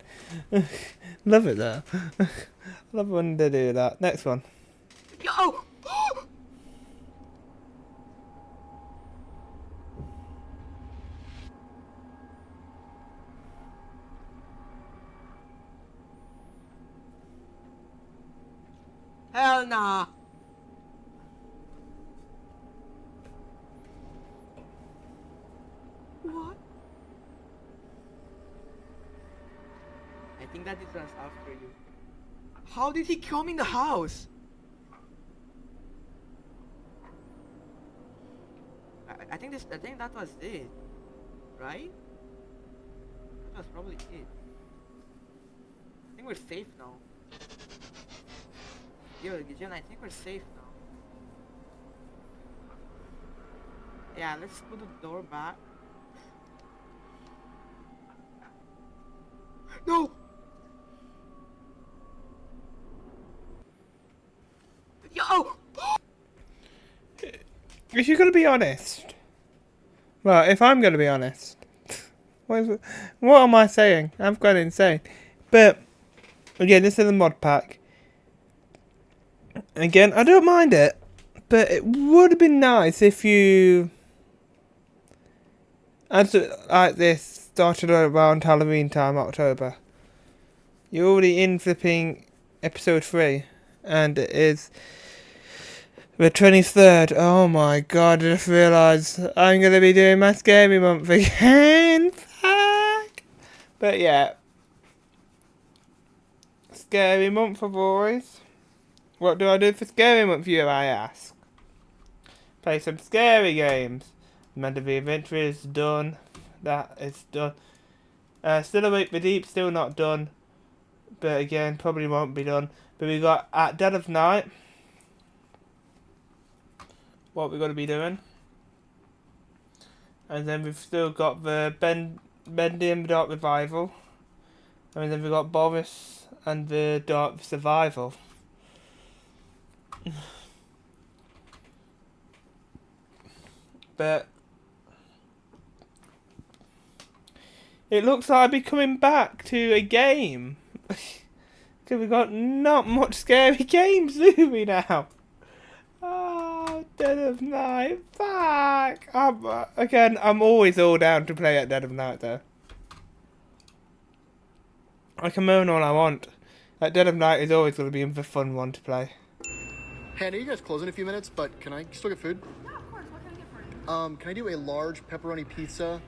Love it though. Love when they do that. Next one. Yo! Hell nah. What? I think that is us after you. How did he come in the house? I think that was it, right? That was probably it. I think we're safe now. Yo, Gideon, I think we're safe now. Yeah, let's put the door back. No! Yo! If you're gonna be honest, well, if I'm gonna be honest, what am I saying? I'm quite insane. But again, this is a mod pack. Again, I don't mind it, but it would have been nice if you, as like this started around Halloween time, October. You're already in flipping episode 3, and it is the 23rd. Oh my God! I just realised I'm gonna be doing my scary month again. Fuck. But yeah, scary month for boys. What do I do for scary month, you I ask? Play some scary games. Remember the adventure is done. That is done. Still Awake the Deep, still not done. But again, probably won't be done. But we got At Dead of Night. What we're going to be doing. And then we've still got the Bendy and the Dark Revival. And then we've got Boris and the Dark Survival. but it looks like I'll be coming back to a game. Because we've got not much scary games, do we now? Oh, Dead of Night, fuck! Again, I'm always all down to play at Dead of Night, though. I can moan all I want. That Dead of Night is always going to be the fun one to play. Hey, I know you guys close in a few minutes, but can I still get food? Yeah, of course. What can I get for you? Can I do a large pepperoni pizza?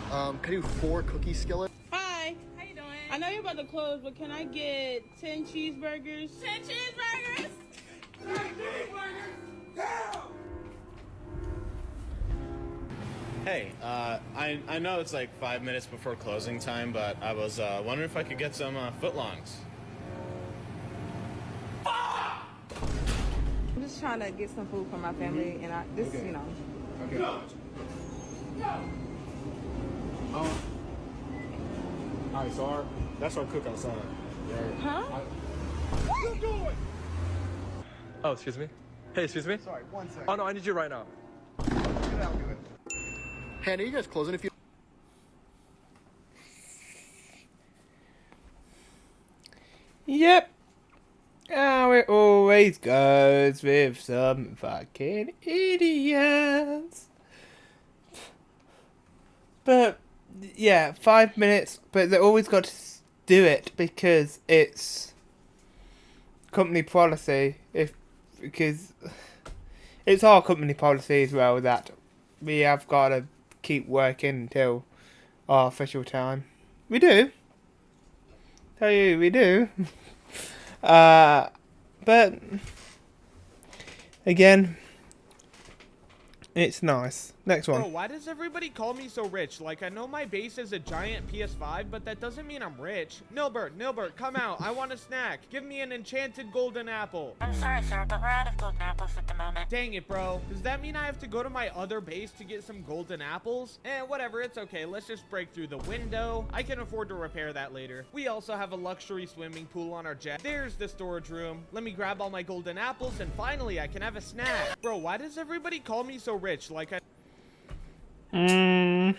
Can I do 4 cookie skillets? Hi. How you doing? I know you're about to close, but can I get 10 cheeseburgers? 10 cheeseburgers? 10 cheeseburgers? Down! Hey, I know it's like 5 minutes before closing time, but I was wondering if I could get some footlongs. I'm just trying to get some food for my family, and Okay. you know. Okay. Alright, so that's our cook outside. Right? Huh? What are you doing? Oh, excuse me? Hey, excuse me? Sorry, 1 second. Oh, no, I need you right now. Hey, I know you guys close in a few. Yep. How it always goes with some fucking idiots. But, yeah, 5 minutes, but they always got to do it because it's company policy. Because it's our company policy as well that we have got to keep working until our official time. We do. Tell you, we do. But again, it's nice. Next one. Bro, why does everybody call me so rich? Like, I know my base is a giant PS5, but that doesn't mean I'm rich. Nilbert, come out. I want a snack. Give me an enchanted golden apple. I'm sorry, sir, but we're out of golden apples at the moment. Dang it, bro. Does that mean I have to go to my other base to get some golden apples? Whatever, it's okay. Let's just break through the window. I can afford to repair that later. We also have a luxury swimming pool on our jet. There's the storage room. Let me grab all my golden apples, and finally I can have a snack. Bro, why does everybody call me so rich? Like, My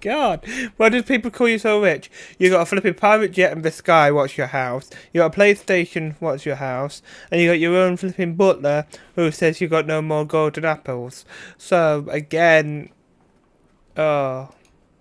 god. Why do people call you so rich? You got a flipping private jet in the sky, what's your house? You got a PlayStation, what's your house? And you got your own flipping butler who says you got no more golden apples. So, again...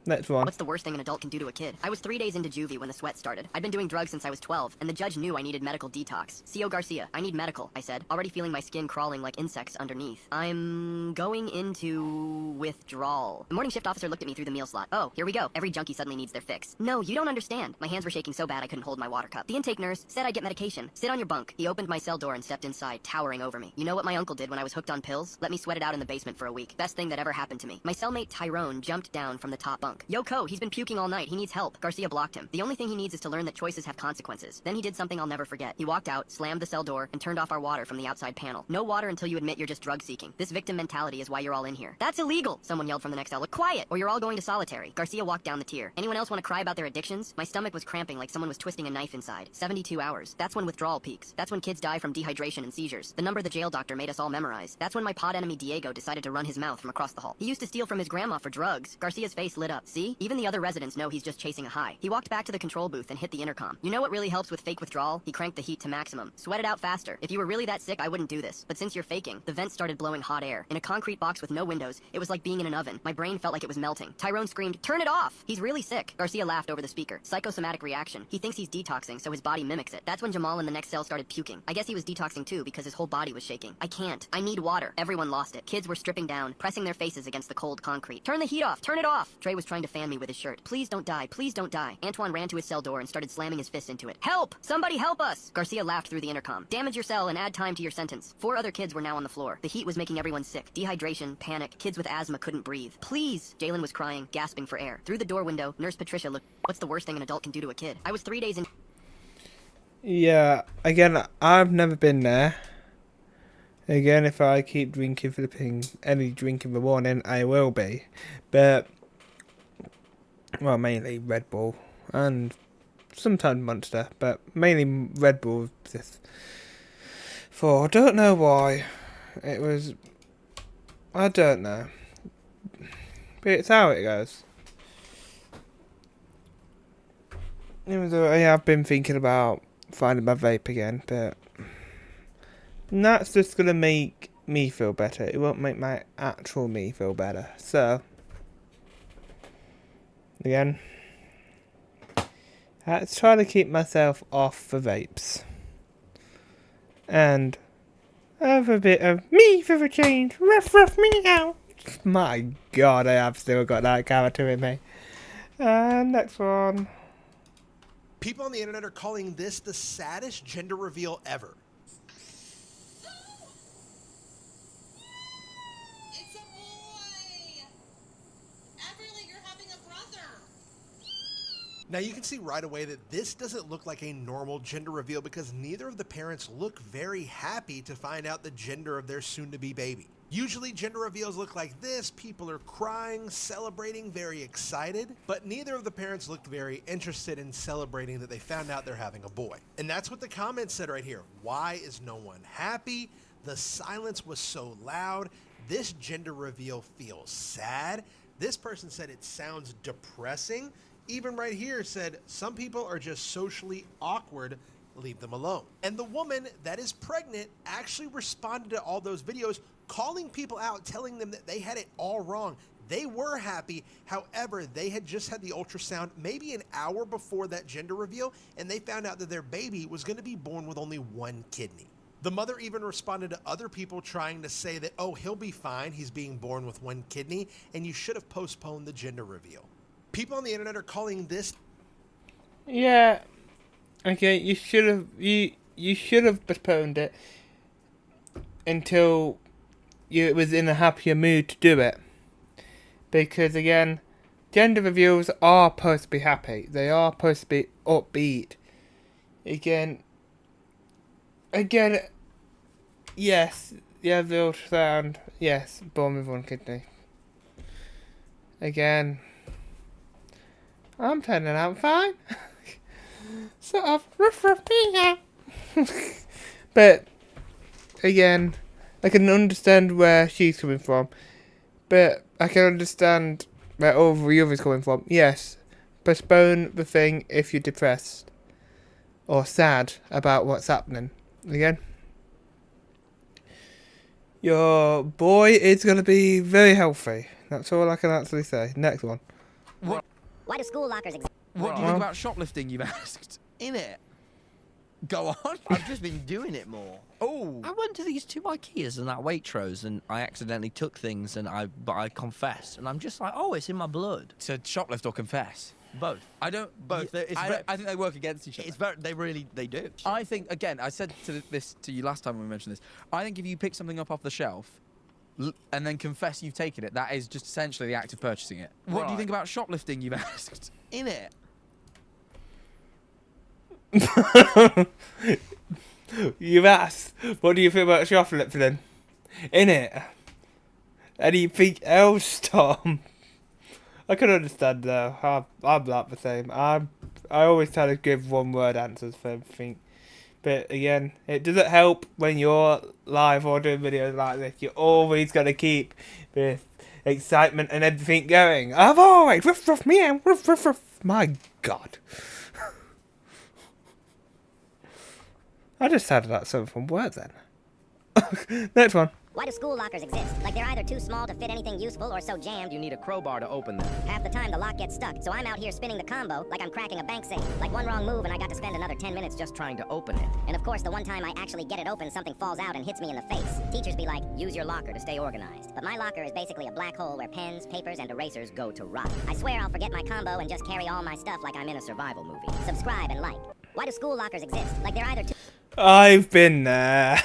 next one. What's the worst thing an adult can do to a kid? I was 3 days into juvie when the sweat started. I'd been doing drugs since I was 12, and the judge knew I needed medical detox. C.O. Garcia, I need medical, I said, already feeling my skin crawling like insects underneath. I'm going into withdrawal. The morning shift officer looked at me through the meal slot. Oh, here we go. Every junkie suddenly needs their fix. No, you don't understand. My hands were shaking so bad I couldn't hold my water cup. The intake nurse said I'd get medication. Sit on your bunk. He opened my cell door and stepped inside, towering over me. You know what my uncle did when I was hooked on pills? Let me sweat it out in the basement for a week. Best thing that ever happened to me. My cellmate Tyrone jumped down from the top bunk. Yo, Co, he's been puking all night. He needs help. Garcia blocked him. The only thing he needs is to learn that choices have consequences. Then he did something I'll never forget. He walked out, slammed the cell door, and turned off our water from the outside panel. No water until you admit you're just drug seeking. This victim mentality is why you're all in here. That's illegal! Someone yelled from the next cell. Quiet, or you're all going to solitary. Garcia walked down the tier. Anyone else want to cry about their addictions? My stomach was cramping like someone was twisting a knife inside. 72 hours. That's when withdrawal peaks. That's when kids die from dehydration and seizures. The number the jail doctor made us all memorize. That's when my pod enemy Diego decided to run his mouth from across the hall. He used to steal from his grandma for drugs. Garcia's face lit up. See? Even the other residents know he's just chasing a high. He walked back to the control booth and hit the intercom. You know what really helps with fake withdrawal? He cranked the heat to maximum. Sweat it out faster. If you were really that sick, I wouldn't do this. But since you're faking, the vents started blowing hot air. In a concrete box with no windows, it was like being in an oven. My brain felt like it was melting. Tyrone screamed, "Turn it off! He's really sick." Garcia laughed over the speaker. Psychosomatic reaction. He thinks he's detoxing, so his body mimics it. That's when Jamal in the next cell started puking. I guess he was detoxing too because his whole body was shaking. I can't. I need water. Everyone lost it. Kids were stripping down, pressing their faces against the cold concrete. Turn the heat off! Turn it off! Trey was trying to fan me with his shirt. Please don't die. Please don't die. Antoine ran to his cell door and started slamming his fist into it. Help! Somebody help us! Garcia laughed through the intercom. Damage your cell and add time to your sentence. 4 other kids were now on the floor. The heat was making everyone sick. Dehydration, panic, kids with asthma couldn't breathe. Please! Jalen was crying, gasping for air. Through the door window, Nurse Patricia looked. What's the worst thing an adult can do to a kid? I was 3 days in. Yeah, again, I've never been there. Again, if I keep drinking flipping any drink in the morning, I will be. But, well, mainly Red Bull and sometimes Monster, but mainly Red Bull. I don't know why. It was I don't know. But it's how it goes. Even though I have been thinking about finding my vape again, but that's just gonna make me feel better. It won't make my actual me feel better. So, again, let's try to keep myself off the vapes. And have a bit of me for a change. Ruff, ruff, me out. My God, I have still got that character in me. And next one. People on the internet are calling this the saddest gender reveal ever. It's a boy! Everly, you're having a brother! Now you can see right away that this doesn't look like a normal gender reveal because neither of the parents look very happy to find out the gender of their soon-to-be baby. Usually gender reveals look like this, people are crying, celebrating, very excited, but neither of the parents looked very interested in celebrating that they found out they're having a boy. And that's what the comments said right here. Why is no one happy? The silence was so loud. This gender reveal feels sad. This person said it sounds depressing. Even right here said some people are just socially awkward, leave them alone. And the woman that is pregnant actually responded to all those videos, calling people out, telling them that they had it all wrong. They were happy, however, they had just had the ultrasound maybe an hour before that gender reveal, and they found out that their baby was going to be born with only one kidney. The mother even responded to other people trying to say that, oh, he'll be fine, he's being born with one kidney, and you should have postponed the gender reveal. People on the internet are calling this... Yeah. Okay, you should have postponed it until you was in a happier mood to do it. Because again, gender reveals are supposed to be happy. They are supposed to be upbeat. Again, yes, yeah, the ultrasound, yes, born with one kidney. Again, I'm turning out fine. Sort of rough me. But again, I can understand where she's coming from, but I can understand where all the others coming from. Yes, postpone the thing if you're depressed or sad about what's happening. Again, your boy is going to be very healthy. That's all I can actually say. Next one. Why do school lockers exist? What do you think about shoplifting, you've asked? In it. Go on. I've just been doing it more. Oh. I went to these two IKEAs and that Waitrose and I accidentally took things but I confessed and I'm just like, oh, it's in my blood. To shoplift or confess? Both. I don't... Both. I think they work against each other. They do. I think, again, I said this to you last time when we mentioned this, I think if you pick something up off the shelf and then confess you've taken it, that is just essentially the act of purchasing it. What do you think about shoplifting, you've asked? In it. You've asked, what do you think about shoplifting? Innit? Anything else, Tom? I can understand though. I'm like the same. I always try to give one word answers for everything. But again, it doesn't help when you're live or doing videos like this. You're always going to keep the excitement and everything going. I've always, ruff, ruff, meow, ruff, ruff, ruff. My God. I just sounded like something from Word then. Next one. Why do school lockers exist? Like they're either too small to fit anything useful or so jammed You need a crowbar to open them. half the time the lock gets stuck, so I'm out here spinning the combo like I'm cracking a bank safe. Like one wrong move and I got to spend another 10 minutes just Trying to open it. And of course, the one time I actually get it open, something falls out and hits me in the face. Teachers be like, use your locker to stay organized. But my locker is basically a black hole where pens, papers, and erasers go to rot. I swear I'll forget my combo and just carry all my stuff like I'm in a survival movie. Subscribe and like. Why do school lockers exist? Like they're either too... I've been there.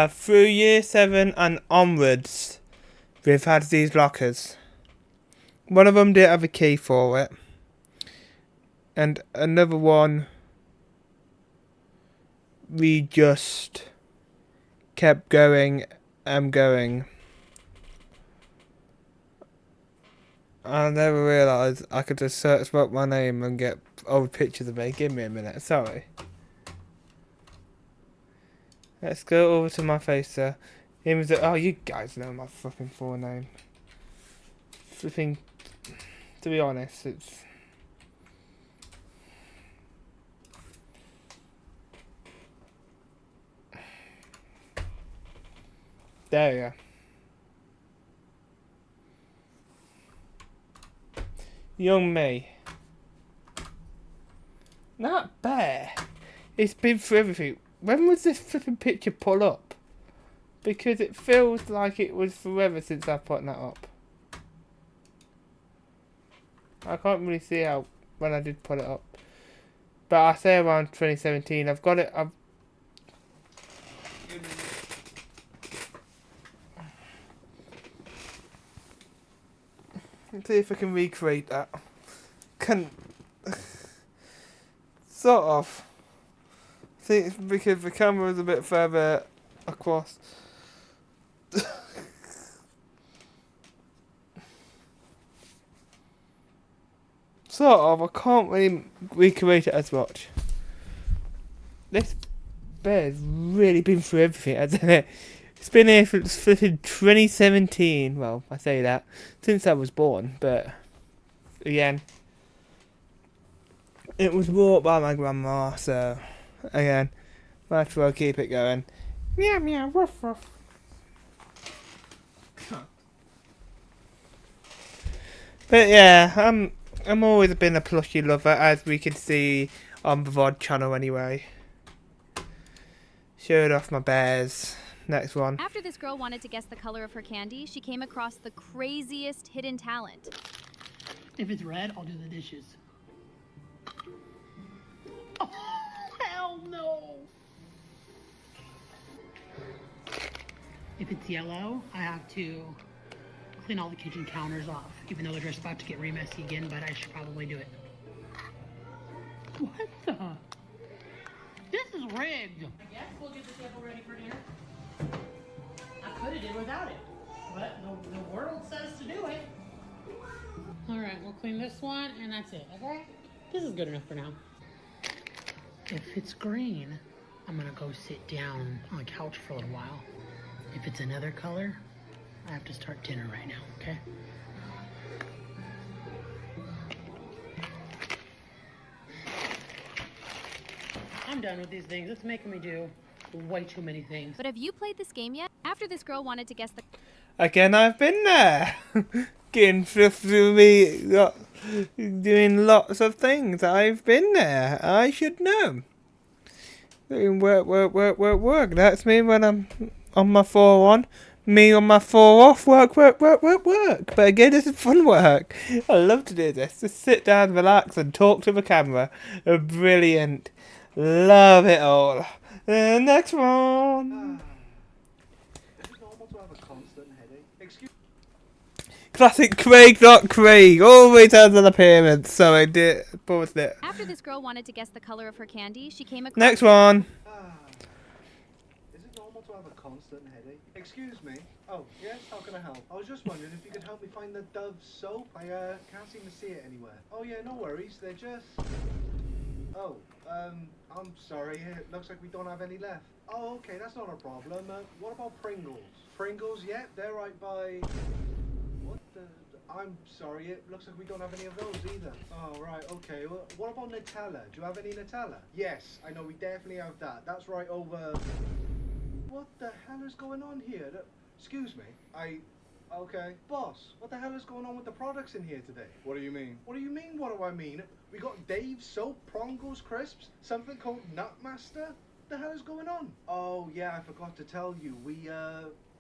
Through year 7 and onwards, we've had these lockers. One of them didn't have a key for it. And another one, we just kept going and going. I never realised I could just search up my name and get old pictures of me. Give me a minute, sorry. Let's go over to my face, sir. Him was oh, you guys know my fucking full name. Flipping. To be honest, it's. There you go. Young May. Not bad. It's been through everything. When was this flipping picture pulled up? Because it feels like it was forever since I put that up. I can't really see how when I did put it up. But I say around 2017. I've got it. Let's see if I can recreate that. Can sort of. I think it's because the camera is a bit further across. Sort of. I can't really recreate it as much. This bear's really been through everything, hasn't it? It's been here since 2017. Well, I say that since I was born, but again, it was bought by my grandma, so again, might as well keep it going. Meow meow, woof woof. But yeah, I'm always been a plushie lover, as we can see on the VOD channel anyway. Showed off my bears. Next one. After this girl wanted to guess the color of her candy, she came across the craziest hidden talent. If it's red, I'll do the dishes. Oh, hell no! If it's yellow, I have to clean all the kitchen counters off, even though they're just about to get re-messy again, but I should probably do it. What the? This is rigged! I guess we'll get the table ready for dinner. I could have did without it, but the world says to do it. Alright, we'll clean this one, and that's it, okay? This is good enough for now. If it's green, I'm gonna go sit down on the couch for a little while. If it's another color, I have to start dinner right now, okay? I'm done with these things. It's making me do way too many things. But have you played this game yet? After this girl wanted to guess the... Again, I've been there. Getting through me, doing lots of things. I've been there. I should know. Doing work. That's me when I'm on my 4-on. Me on my 4-off. Work. But again, this is fun work. I love to do this. Just sit down, relax, and talk to the camera. Brilliant. Love it all. Next one. Classic Craig, not Craig. Always has an appearance, so I did paused it. After this girl wanted to guess the color of her candy, she came across... Next one. Is it normal to have a constant headache? Excuse me. Oh, yes, how can I help? I was just wondering if you could help me find the Dove soap. I can't seem to see it anywhere. Oh yeah, no worries. They're just... Oh, I'm sorry. It looks like we don't have any left. Oh, okay, that's not a problem. What about Pringles? Pringles, yeah, they're right by... What the... I'm sorry, it looks like we don't have any of those either. Oh, right, okay. Well, what about Nutella? Do you have any Nutella? Yes, I know, we definitely have that. That's right over... What the hell is going on here? Excuse me, Okay. Boss, what the hell is going on with the products in here today? What do you mean? What do you mean, what do I mean? We got Dave's Soap, Pringles Crisps, something called Nutmaster? What the hell is going on? Oh, yeah, I forgot to tell you. We,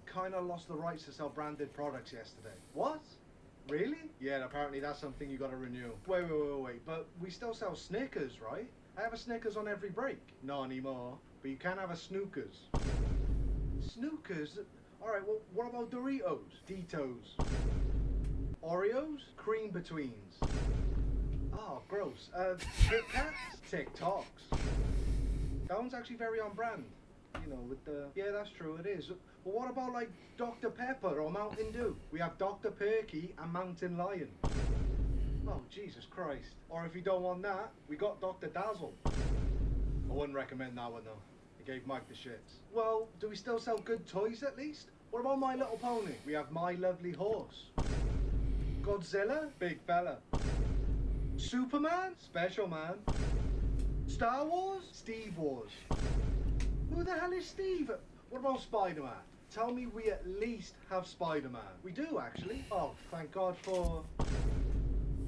kind of lost the rights to sell branded products yesterday. What? Really? Yeah, apparently that's something you gotta renew. Wait. But we still sell Snickers, right? I have a Snickers on every break. Not anymore. But you can have a Snookers. Snookers? Alright, well, what about Doritos? Doritos. Oreos? Cream Betweens. Oh, gross. Kit Kats? TikToks. That one's actually very on brand. You know, with the... Yeah, that's true, it is. Well, what about, like, Dr. Pepper or Mountain Dew? We have Dr. Perky and Mountain Lion. Oh, Jesus Christ. Or if you don't want that, we got Dr. Dazzle. I wouldn't recommend that one, though. I gave Mike the shits. Well, do we still sell good toys at least? What about My Little Pony? We have My Lovely Horse. Godzilla? Big fella. Superman? Special man. Star Wars? Steve Wars. Who the hell is Steve? What about Spider-Man? Tell me we at least have Spider-Man. We do, actually. Oh, thank God for...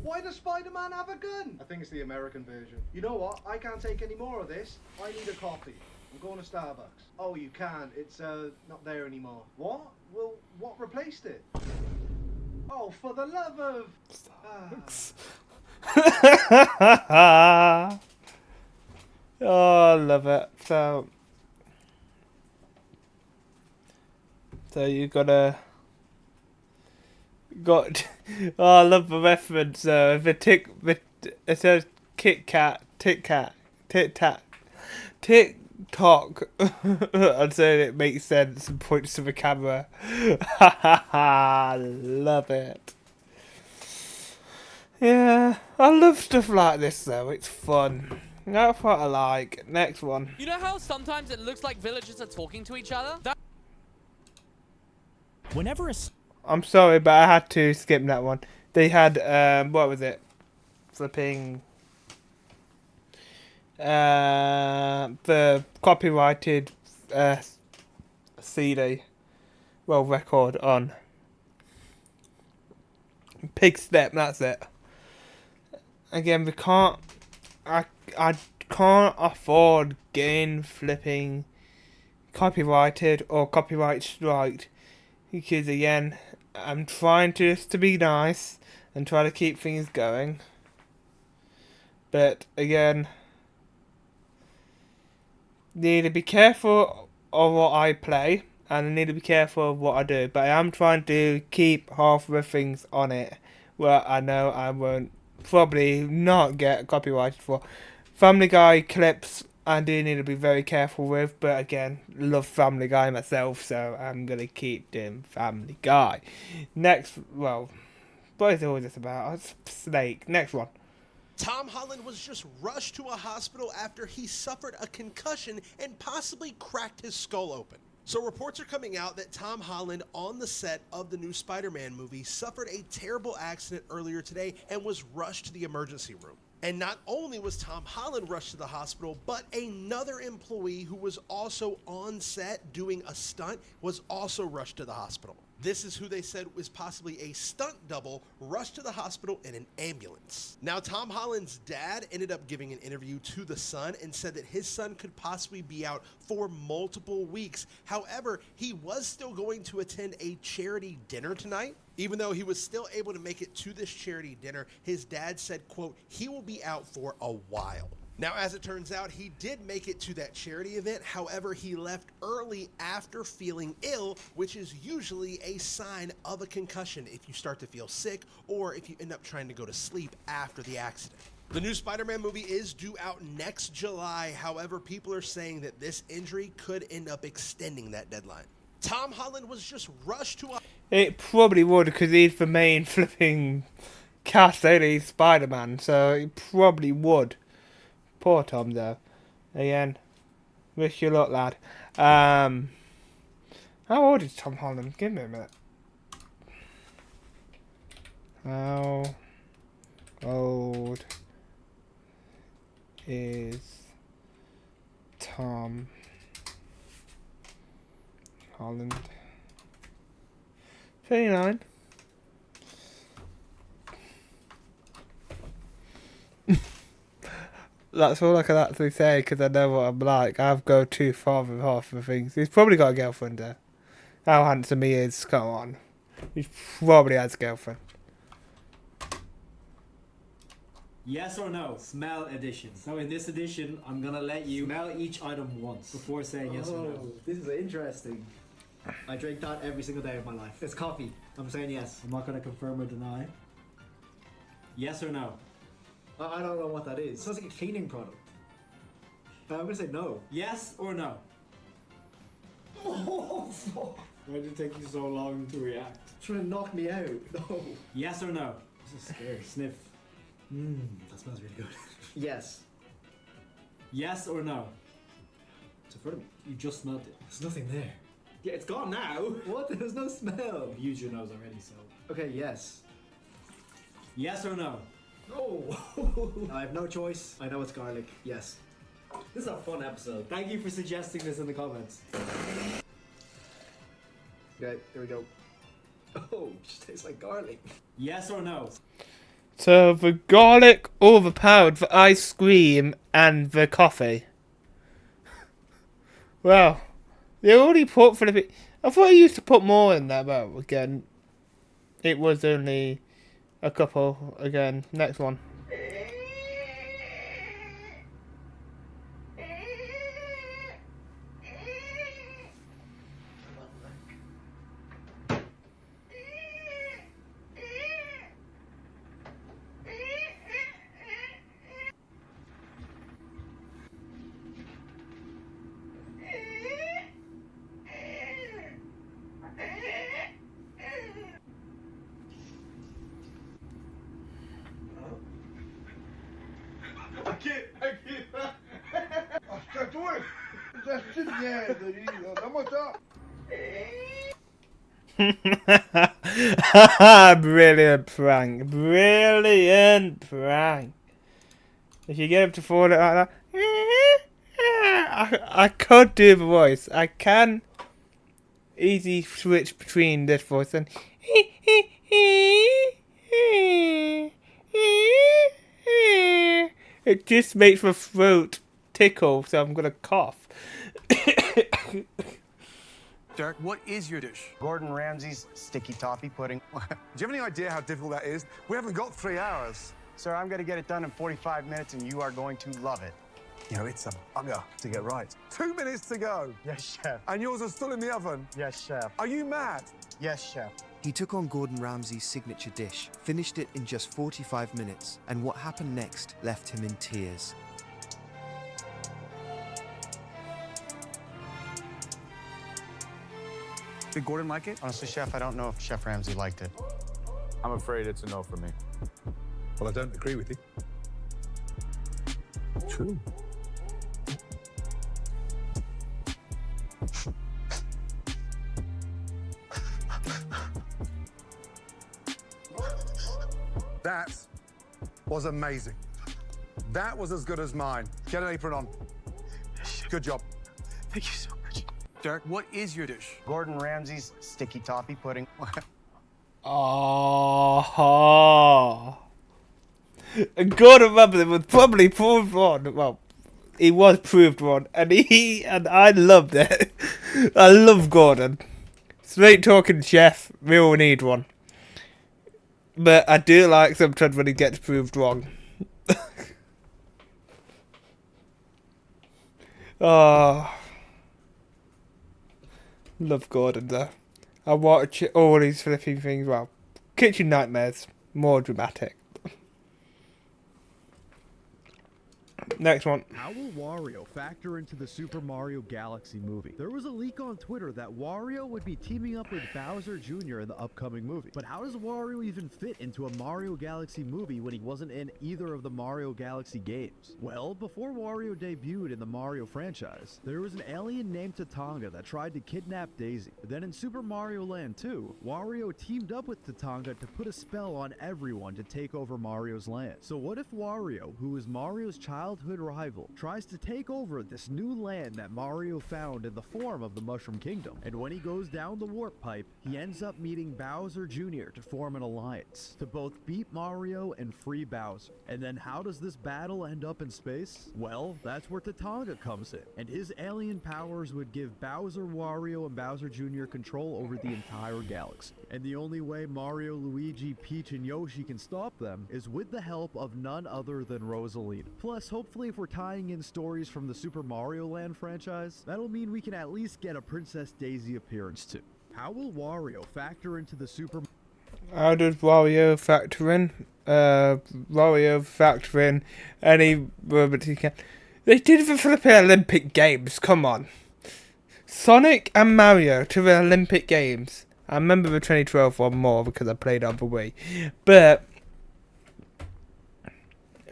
Why does Spider-Man have a gun? I think it's the American version. You know what? I can't take any more of this. I need a coffee. I'm going to Starbucks. Oh, you can. It's, not there anymore. What? Well, what replaced it? Oh, for the love of... Oh, I love it. So you got. Oh, I love the reference. It says Kit Kat, Tit Kat, Tit Tat, Tick Tock. I'm saying it makes sense and points to the camera. Love it. Yeah, I love stuff like this though. It's fun. That's what I like. Next one. You know how sometimes it looks like villagers are talking to each other? Whenever I'm sorry, but I had to skip that one. They had what was it? Flipping the copyrighted CD, well, record on Pig Step. That's it. Again, we can't. I can't afford getting flipping copyrighted or copyright striked, because again, I'm trying to be nice and try to keep things going. But again, need to be careful of what I play, and I need to be careful of what I do. But I am trying to keep half the things on it where I know I won't probably not get copyrighted for. Family Guy clips I do need to be very careful with, but again, love Family Guy myself, so I'm gonna keep doing Family Guy. Next, well, what is all this about? Snake. Next one. Tom Holland was just rushed to a hospital after he suffered a concussion and possibly cracked his skull open. So reports are coming out that Tom Holland, on the set of the new Spider-Man movie, suffered a terrible accident earlier today and was rushed to the emergency room. And not only was Tom Holland rushed to the hospital, but another employee who was also on set doing a stunt was also rushed to the hospital. This is who they said was possibly a stunt double rushed to the hospital in an ambulance. Now, Tom Holland's dad ended up giving an interview to The Sun and said that his son could possibly be out for multiple weeks. However, he was still going to attend a charity dinner tonight. Even though he was still able to make it to this charity dinner, his dad said, quote, he will be out for a while. Now, as it turns out, he did make it to that charity event. However, he left early after feeling ill, which is usually a sign of a concussion if you start to feel sick or if you end up trying to go to sleep after the accident. The new Spider-Man movie is due out next July. However, people are saying that this injury could end up extending that deadline. Tom Holland was just rushed to a... It probably would, because he's the main flipping cast, he's Spider-Man, so he probably would. Poor Tom, though. Again, wish you luck, lad. How old is Tom Holland? Give me a minute. How old is Tom Holland? 39. That's all I can actually say, because I know what I'm like. I've gone too far with half of the things. He's probably got a girlfriend there. How handsome he is, come on. He probably has a girlfriend. Yes or no? Smell edition. So in this edition, I'm gonna let you smell each item once before saying yes or no. This is interesting. I drink that every single day of my life. It's coffee. I'm saying yes. I'm not gonna confirm or deny. Yes or no? I don't know what that is. It sounds like a cleaning product. I'm gonna say no. Yes or no? Oh, fuck. Why did it take you so long to react? Trying to knock me out. No. Yes or no? This is scary. Sniff. That smells really good. Yes. Yes or no? in front of me. You just smelled it. There's nothing there. Yeah, it's gone now. What? There's no smell. You used your nose already, so. Okay, yes. Yes or no? No. I have no choice. I know it's garlic. Yes. This is a fun episode. Thank you for suggesting this in the comments. Okay, here we go. Oh, it just tastes like garlic. Yes or no? So the garlic overpowered the ice cream and the coffee. Well, they already put for the. I thought I used to put more in there, but again, it was only a couple. Again, next one. Brilliant prank. Brilliant prank. If you get him to fall it like that. I could do the voice. I can easy switch between this voice and it just makes my throat tickle, so I'm gonna cough. Derek, what is your dish? Gordon Ramsay's sticky toffee pudding. Do you have any idea how difficult that is? We haven't got 3 hours. Sir, I'm going to get it done in 45 minutes, and you are going to love it. You know, it's a bugger to get right. 2 minutes to go. Yes, chef. And yours are still in the oven. Yes, chef. Are you mad? Yes, chef. He took on Gordon Ramsay's signature dish, finished it in just 45 minutes, and what happened next left him in tears. Did Gordon like it? Honestly, chef, I don't know if Chef Ramsay liked it. I'm afraid it's a no for me. Well, I don't agree with you. True. That was amazing. That was as good as mine. Get an apron on. Good job. Thank you so much. Derek, what is your dish? Gordon Ramsay's sticky toffee pudding. Oh. Gordon Ramsay was probably proved wrong. Well, he was proved wrong, and I loved it. I love Gordon. Straight talking chef. We all need one. But I do like sometimes when he gets proved wrong. Oh. Love Gordon though. I watch all these flipping things. Well, Kitchen Nightmares, more dramatic. Next one. How will Wario factor into the Super Mario Galaxy movie? There was a leak on Twitter that Wario would be teaming up with Bowser Jr. in the upcoming movie. But how does Wario even fit into a Mario Galaxy movie when he wasn't in either of the Mario Galaxy games? Well, before Wario debuted in the Mario franchise, there was an alien named Tatanga that tried to kidnap Daisy. But then in Super Mario Land 2, Wario teamed up with Tatanga to put a spell on everyone to take over Mario's land. So what if Wario, who is Mario's childhood rival, tries to take over this new land that Mario found in the form of the Mushroom Kingdom? And when he goes down the warp pipe, he ends up meeting Bowser Jr. to form an alliance to both beat Mario and free Bowser. And then how does this battle end up in space? Well, that's where Tatanga comes in, and his alien powers would give Bowser, Wario, and Bowser Jr. control over the entire galaxy. And the only way Mario, Luigi, Peach, and Yoshi can stop them is with the help of none other than Rosalina. Plus, hopefully if we're tying in stories from the Super Mario Land franchise, that'll mean we can at least get a Princess Daisy appearance too. How will Wario factor into the Super... How does Wario factor in? Wario factor in any robot he can. They did the flipping Olympic Games, come on. Sonic and Mario to the Olympic Games. I remember the 2012 one more because I played on the Wii. But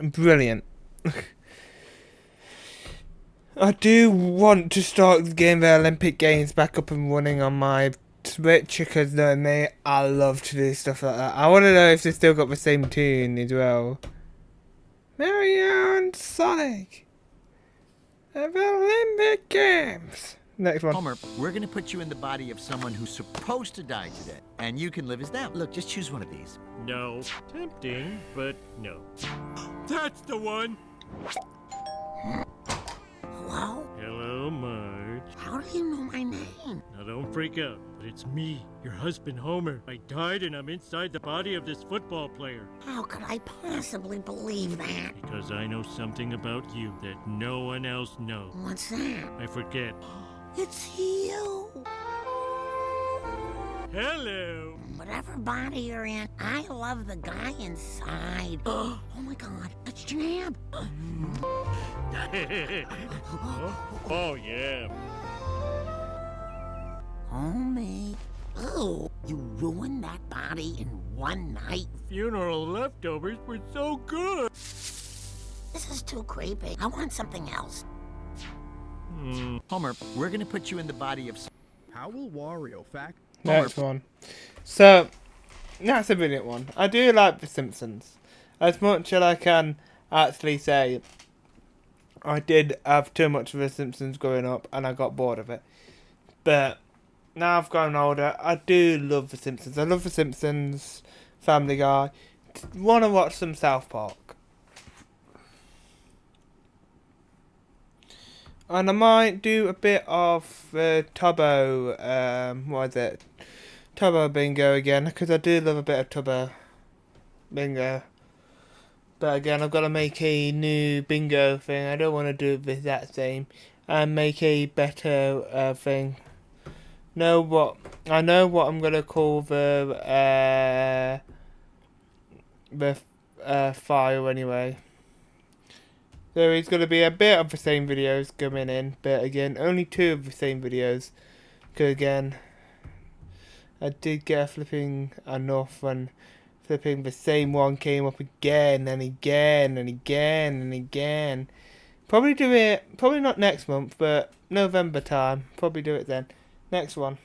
brilliant. I do want to start getting the Olympic Games back up and running on my Switch because knowing me, I love to do stuff like that. I want to know if they still got the same tune as well. Mario and Sonic at the Olympic Games. Next one. Homer, we're gonna put you in the body of someone who's supposed to die today, and you can live as them. Look, just choose one of these. No. Tempting, but no. That's the one! Hello? Hello, Marge. How do you know my name? Now don't freak out, but it's me, your husband Homer. I died and I'm inside the body of this football player. How could I possibly believe that? Because I know something about you that no one else knows. What's that? I forget. It's you. Hello. Whatever body you're in, I love the guy inside. Oh my God, that's Janab. Oh, yeah. Homie. Oh, you ruined that body in one night. Funeral leftovers were so good. This is too creepy. I want something else. Homer, we're gonna put you in the body of... How will Wario fact... Next one. So, that's a brilliant one. I do like The Simpsons. As much as I can actually say, I did have too much of The Simpsons growing up and I got bored of it. But now I've grown older, I do love The Simpsons. I love The Simpsons, Family Guy. Want to watch some South Park. And I might do a bit of Tubbo, what is it? Tubbo Bingo again, because I do love a bit of Tubbo Bingo. But again, I've got to make a new bingo thing. I don't want to do the exact same. And make a better thing. I know what I'm going to call the file anyway. There is going to be a bit of the same videos coming in, but again, only 2 of the same videos. Because again, I did get flipping enough when flipping the same one came up again and again and again and again. Probably do it, probably not next month, but November time. Probably do it then. Next one.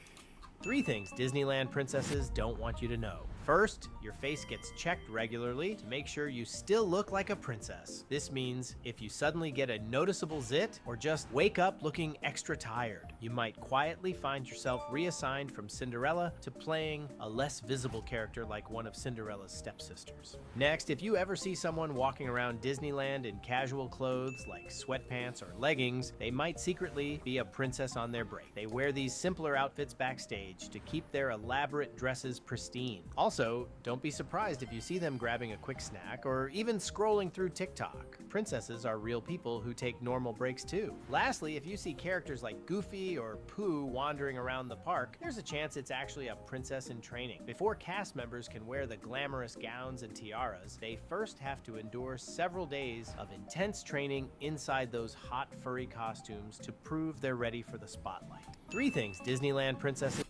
3 things Disneyland princesses don't want you to know. First, your face gets checked regularly to make sure you still look like a princess. This means if you suddenly get a noticeable zit or just wake up looking extra tired, you might quietly find yourself reassigned from Cinderella to playing a less visible character like one of Cinderella's stepsisters. Next, if you ever see someone walking around Disneyland in casual clothes like sweatpants or leggings, they might secretly be a princess on their break. They wear these simpler outfits backstage to keep their elaborate dresses pristine. Also, don't be surprised if you see them grabbing a quick snack or even scrolling through TikTok. Princesses are real people who take normal breaks too. Lastly, if you see characters like Goofy or Pooh wandering around the park, there's a chance it's actually a princess in training. Before cast members can wear the glamorous gowns and tiaras, they first have to endure several days of intense training inside those hot furry costumes to prove they're ready for the spotlight. 3 things Disneyland princesses...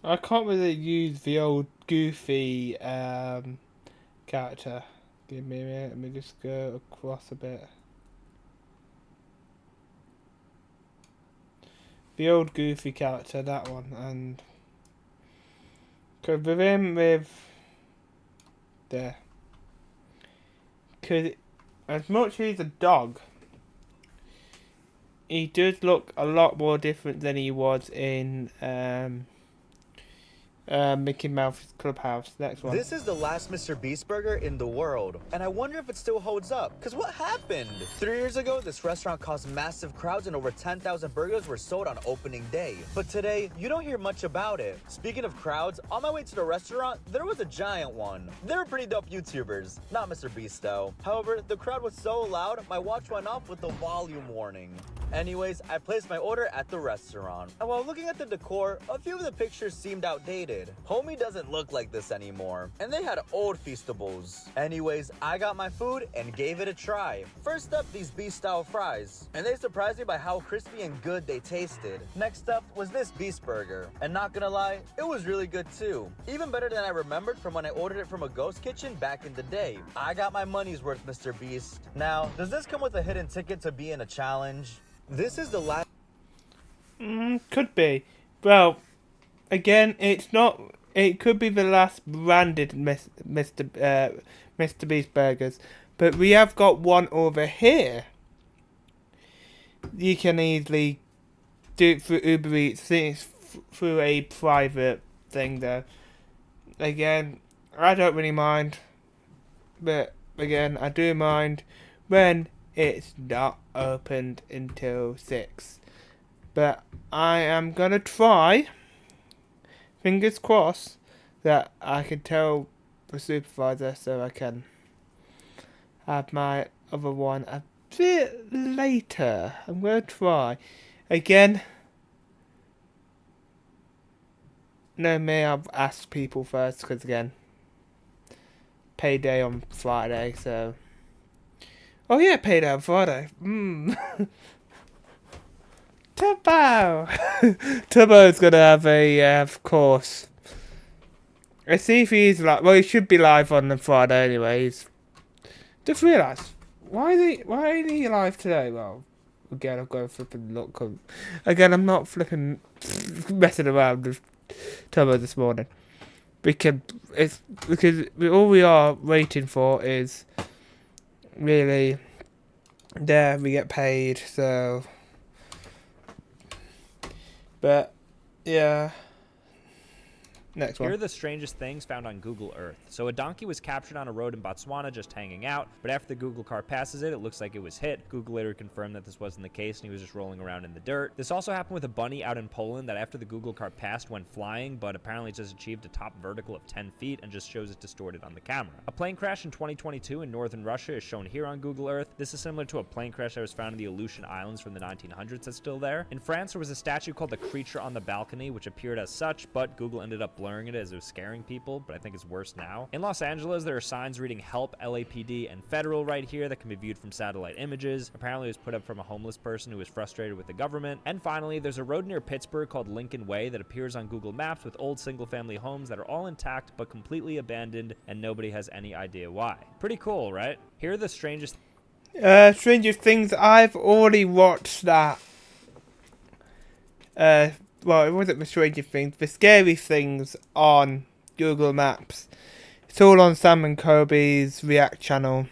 I can't really use the old Goofy character. Give me a minute, let me just go across a bit. The old Goofy character, that one, and cause with him there. Cause as much as he's a dog, he does look a lot more different than he was in Mickey Mouse's Clubhouse. Next one. This is the last Mr. Beast burger in the world, and I wonder if it still holds up. Cause what happened? 3 years ago, this restaurant caused massive crowds and over 10,000 burgers were sold on opening day. But today, you don't hear much about it. Speaking of crowds, on my way to the restaurant, there was a giant one. They were pretty dope YouTubers, not Mr. Beast though. However, the crowd was so loud, my watch went off with the volume warning. Anyways, I placed my order at the restaurant. And while looking at the decor, a few of the pictures seemed outdated. Homie doesn't look like this anymore. And they had old Feastables. Anyways, I got my food and gave it a try. First up, these beast-style fries. And they surprised me by how crispy and good they tasted. Next up was this beast burger. And not gonna lie, it was really good too. Even better than I remembered from when I ordered it from a ghost kitchen back in the day. I got my money's worth, Mr. Beast. Now, does this come with a hidden ticket to be in a challenge? This is the last... Could be. Well, again, it's not... It could be the last branded Mr. Beast burgers. But we have got one over here. You can easily do it through Uber Eats. I think it's through a private thing though. Again, I don't really mind. But again, I do mind when it's not opened until 6. But I am gonna try, fingers crossed, that I can tell the supervisor so I can have my other one a bit later. I'm gonna try. Again, no, me, I've asked people first because again, payday on Friday, so. Oh yeah, payday on Friday. Turbo! Turbo's gonna have a, of course. Let's see if he's live. Well, he should be live on the Friday anyways. Just realised, why ain't he live today? Well, again, I've got to flipping look. Again, I'm not flipping messing around with Turbo this morning. Because all we are waiting for is really there we get paid, so. But yeah. Next one. Here are the strangest things found on Google Earth. So a donkey was captured on a road in Botswana just hanging out, but after the Google car passes it, it looks like it was hit. Google later confirmed that this wasn't the case and he was just rolling around in the dirt. This also happened with a bunny out in Poland that after the Google car passed went flying, but apparently just achieved a top vertical of 10 feet and just shows it distorted on the camera. A plane crash in 2022 in northern Russia is shown here on Google Earth. This is similar to a plane crash that was found in the Aleutian Islands from the 1900s that's still there. In France, there was a statue called the Creature on the Balcony, which appeared as such, but Google ended up blurring it as it was scaring people, but I think it's worse now. In Los Angeles, there are signs reading Help, LAPD, and Federal right here that can be viewed from satellite images. Apparently, it was put up from a homeless person who was frustrated with the government. And finally, there's a road near Pittsburgh called Lincoln Way that appears on Google Maps with old single-family homes that are all intact but completely abandoned, and nobody has any idea why. Pretty cool, right? Here are the strangest... Strangest Things. I've already watched that. Well, it wasn't the Strangest Things. The Scary Things on Google Maps. It's all on Sam and Kobe's React channel.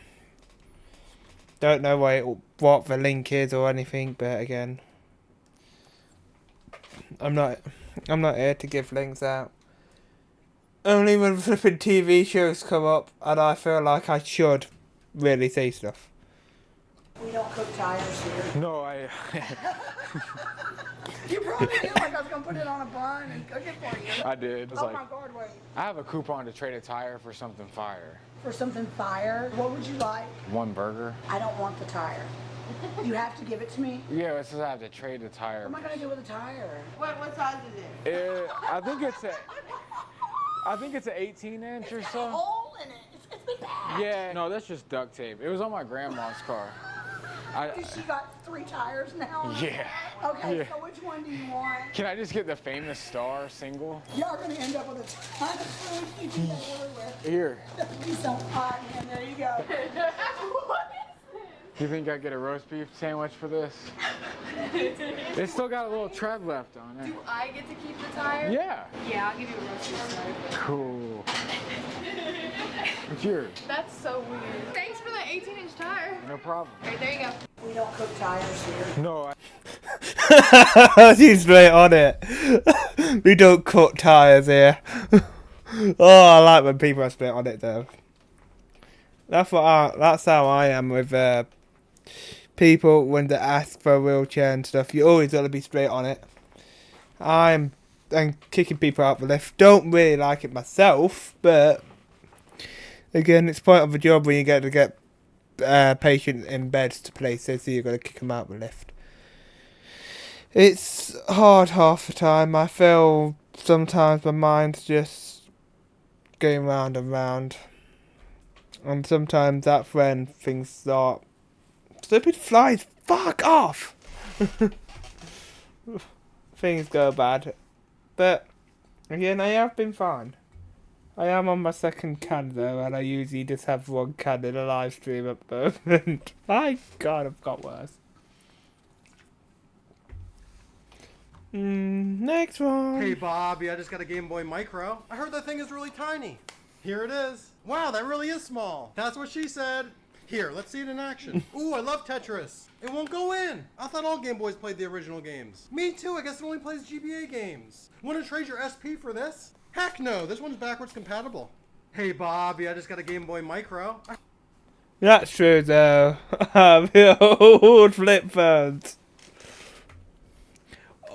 Don't know what the link is or anything, but again, I'm not here to give links out. Only when flipping TV shows come up, and I feel like I should really say stuff. We don't cook tires here. No, I... You brought it in like I was going to put it on a bun and cook it for you. I did. Oh my God, wait. I have a coupon to trade a tire for something fire. For something fire? What would you like? One burger. I don't want the tire. You have to give it to me? Yeah, it says I have to trade the tire. What am I going to do with the tire? What size is it? I think it's an 18-inch or It's got a so. hole in it. It's been bad. Yeah, no, that's just duct tape. It was on my grandma's car. She got 3 tires now? Yeah. Okay, Yeah. so which one do you want? Can I just get the famous star single? Y'all going to end up with a ton of food. You do that everywhere. Here. Please don't hot, man. There you go. Do you think I'd get a roast beef sandwich for this? It's still got a little tread left on it. Do I get to keep the tire? Yeah. Yeah, I'll give you a roast beef sandwich. Cool. It's yours. That's so weird. Thanks for the 18-inch tire. No problem. All right, there you go. We don't cook tires here. No, She's straight on it. We don't cut tires here. Oh, I like when people are straight on it though. That's how I am with people when they ask for a wheelchair and stuff. You always got to be straight on it. I'm kicking people out the lift. Don't really like it myself, but again, it's part of the job when you get to get patients in beds to places, so you've got to kick them out the lift. It's hard half the time. I feel sometimes my mind's just going round and round. And sometimes that friend thinks that stupid flies, fuck off! Things go bad. But again, I have been fine. I am on my second can though, and I usually just have one can in a live stream at the moment. My god, I've got worse. Next one. Hey Bobby, I just got a Game Boy Micro. I heard that thing is really tiny. Here it is. Wow, that really is small. That's what she said. Here, let's see it in action. Ooh, I love Tetris. It won't go in. I thought all Game Boys played the original games. Me too, I guess it only plays GBA games. Want to trade your SP for this? Heck no, this one's backwards compatible. Hey Bobby, I just got a Game Boy Micro. That's true though. Old flip phones.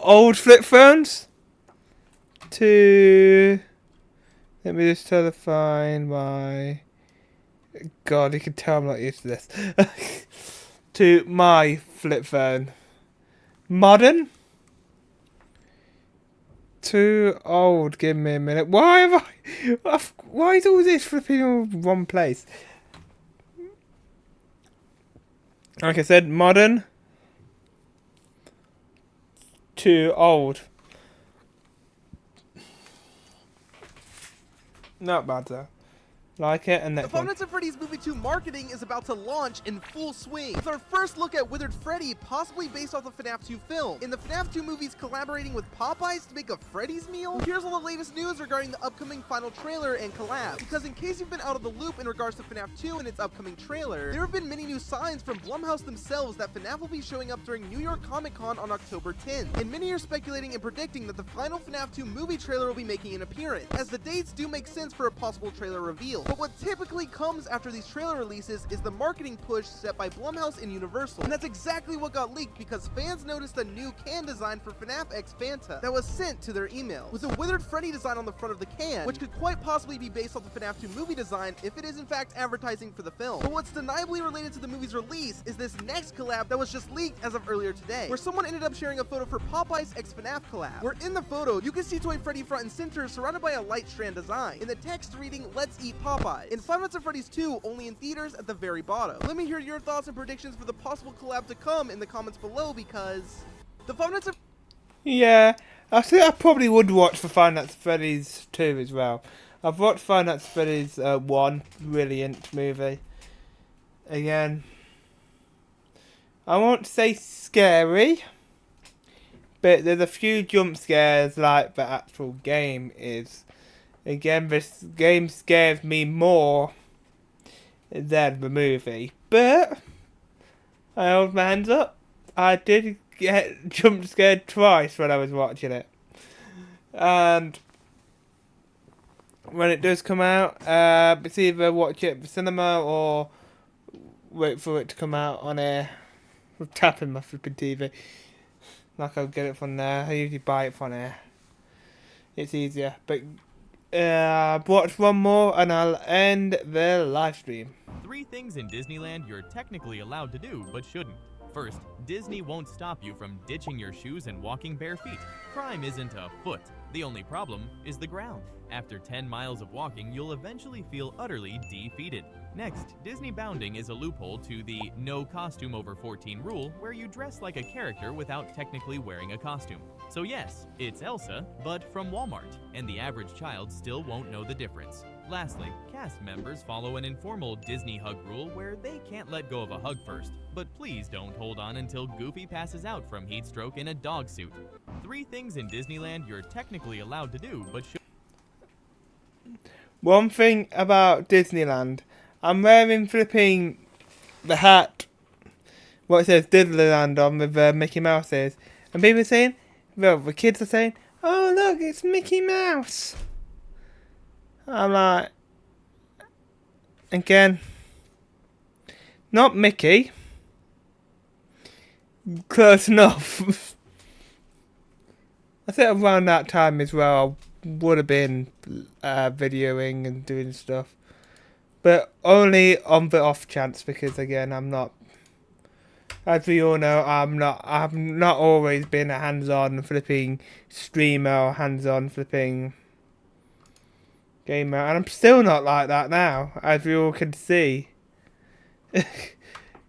Old flip phones? Let me just try to find my... God, you can tell I'm not used to this. To my flip phone. Modern? Too old, give me a minute. Why have why is all this flipping in one place? Like I said, modern. Too old. Not bad though. Like it, and The next Five one. Nights at Freddy's Movie 2 marketing is about to launch in full swing, with our first look at Withered Freddy, possibly based off the FNAF 2 film. In the FNAF 2 movies collaborating with Popeyes to make a Freddy's meal? Here's all the latest news regarding the upcoming final trailer and collab. Because in case you've been out of the loop in regards to FNAF 2 and its upcoming trailer, there have been many new signs from Blumhouse themselves that FNAF will be showing up during New York Comic Con on October 10th. And many are speculating and predicting that the final FNAF 2 movie trailer will be making an appearance, as the dates do make sense for a possible trailer reveal. But what typically comes after these trailer releases is the marketing push set by Blumhouse and Universal. And that's exactly what got leaked because fans noticed a new can design for FNAF X Fanta that was sent to their email, with a Withered Freddy design on the front of the can, which could quite possibly be based off the FNAF 2 movie design if it is in fact advertising for the film. But what's deniably related to the movie's release is this next collab that was just leaked as of earlier today, where someone ended up sharing a photo for Popeye's X FNAF collab, where in the photo you can see Toy Freddy front and center surrounded by a light strand design, in the text reading "Let's eat Popeyes." In Five Nights at Freddy's 2, only in theaters at the very bottom. Let me hear your thoughts and predictions for the possible collab to come in the comments below, because the Five Nights at... Yeah, I think I probably would watch for Five Nights at Freddy's 2 as well. I've watched Five Nights at Freddy's 1, brilliant movie. Again, I won't say scary, but there's a few jump scares like the actual game is. Again, this game scares me more than the movie, but I hold my hands up. I did get jump scared twice when I was watching it, and when it does come out, it's either watch it at the cinema or wait for it to come out on air. I'm tapping my flipping TV like I'll get it from there. I usually buy it from there. It's easier, but watch one more and I'll end the live stream. 3 things in Disneyland you're technically allowed to do, but shouldn't. First, Disney won't stop you from ditching your shoes and walking bare feet. Crime isn't afoot. The only problem is the ground. After 10 miles of walking, you'll eventually feel utterly defeated. Next, Disney bounding is a loophole to the no costume over 14 rule, where you dress like a character without technically wearing a costume. So yes, it's Elsa, but from Walmart, and the average child still won't know the difference. Lastly, cast members follow an informal Disney hug rule where they can't let go of a hug first, but please don't hold on until Goofy passes out from heat stroke in a dog suit. 3 things in Disneyland you're technically allowed to do, but should... One thing about Disneyland, I'm wearing flipping the hat, what it says Disneyland on with Mickey Mouse is, and people are saying, well, the kids are saying, oh look, it's Mickey Mouse. I'm like, again, not Mickey, close enough. I think around that time as well, I would have been videoing and doing stuff, but only on the off chance, because again, I'm not As we all know, I've not always been a hands-on flipping streamer or hands-on flipping gamer, and I'm still not like that now, as we all can see.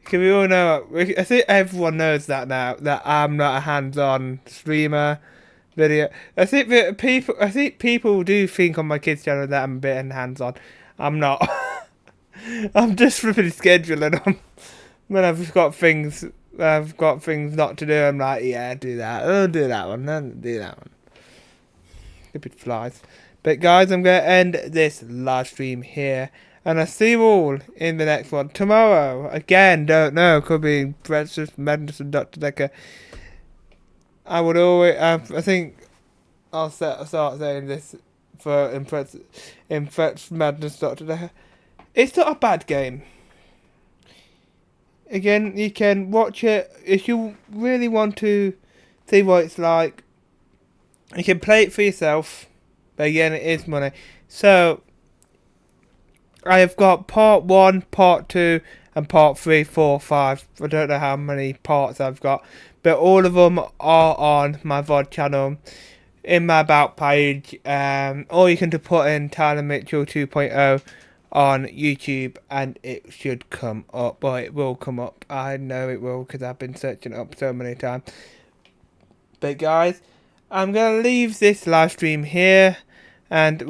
Can we all know? I think everyone knows that now, that I'm not a hands-on streamer. Video. I think people do think on my kids' channel that I'm a bit hands-on. I'm not. I'm just flipping scheduling them. When I've got things not to do, I'm like, yeah, do that. I'll do that one. I'll do that one. Stupid flies. But guys, I'm going to end this live stream here. And I'll see you all in the next one. Tomorrow, again, don't know. Could be Francis Madness and Dr. Decker. I would always, I think I'll start saying this for Infected Madness Dr. Decker. It's not a bad game. Again, you can watch it if you really want to see what it's like. You can play it for yourself, but again, it is money. So, I have got part 1, part 2, and part 3, 4, 5. I don't know how many parts I've got, but all of them are on my VOD channel in my About page. Or you can just put in Tyler Mitchell 2.0 on YouTube and it should come up, or it will come up. I know it will because I've been searching it up so many times. But guys, I'm going to leave this live stream here, and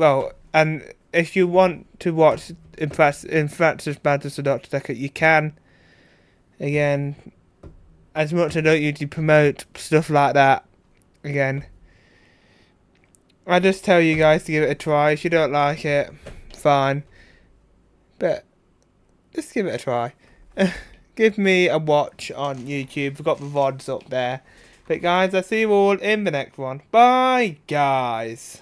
if you want to watch Infectious Madness of Dr. Decker, you can. Again, as much as I don't usually promote stuff like that, again, I just tell you guys to give it a try. If you don't like it, fine. But just give it a try. Give me a watch on YouTube. I've got the VODs up there. But guys, I'll see you all in the next one. Bye, guys.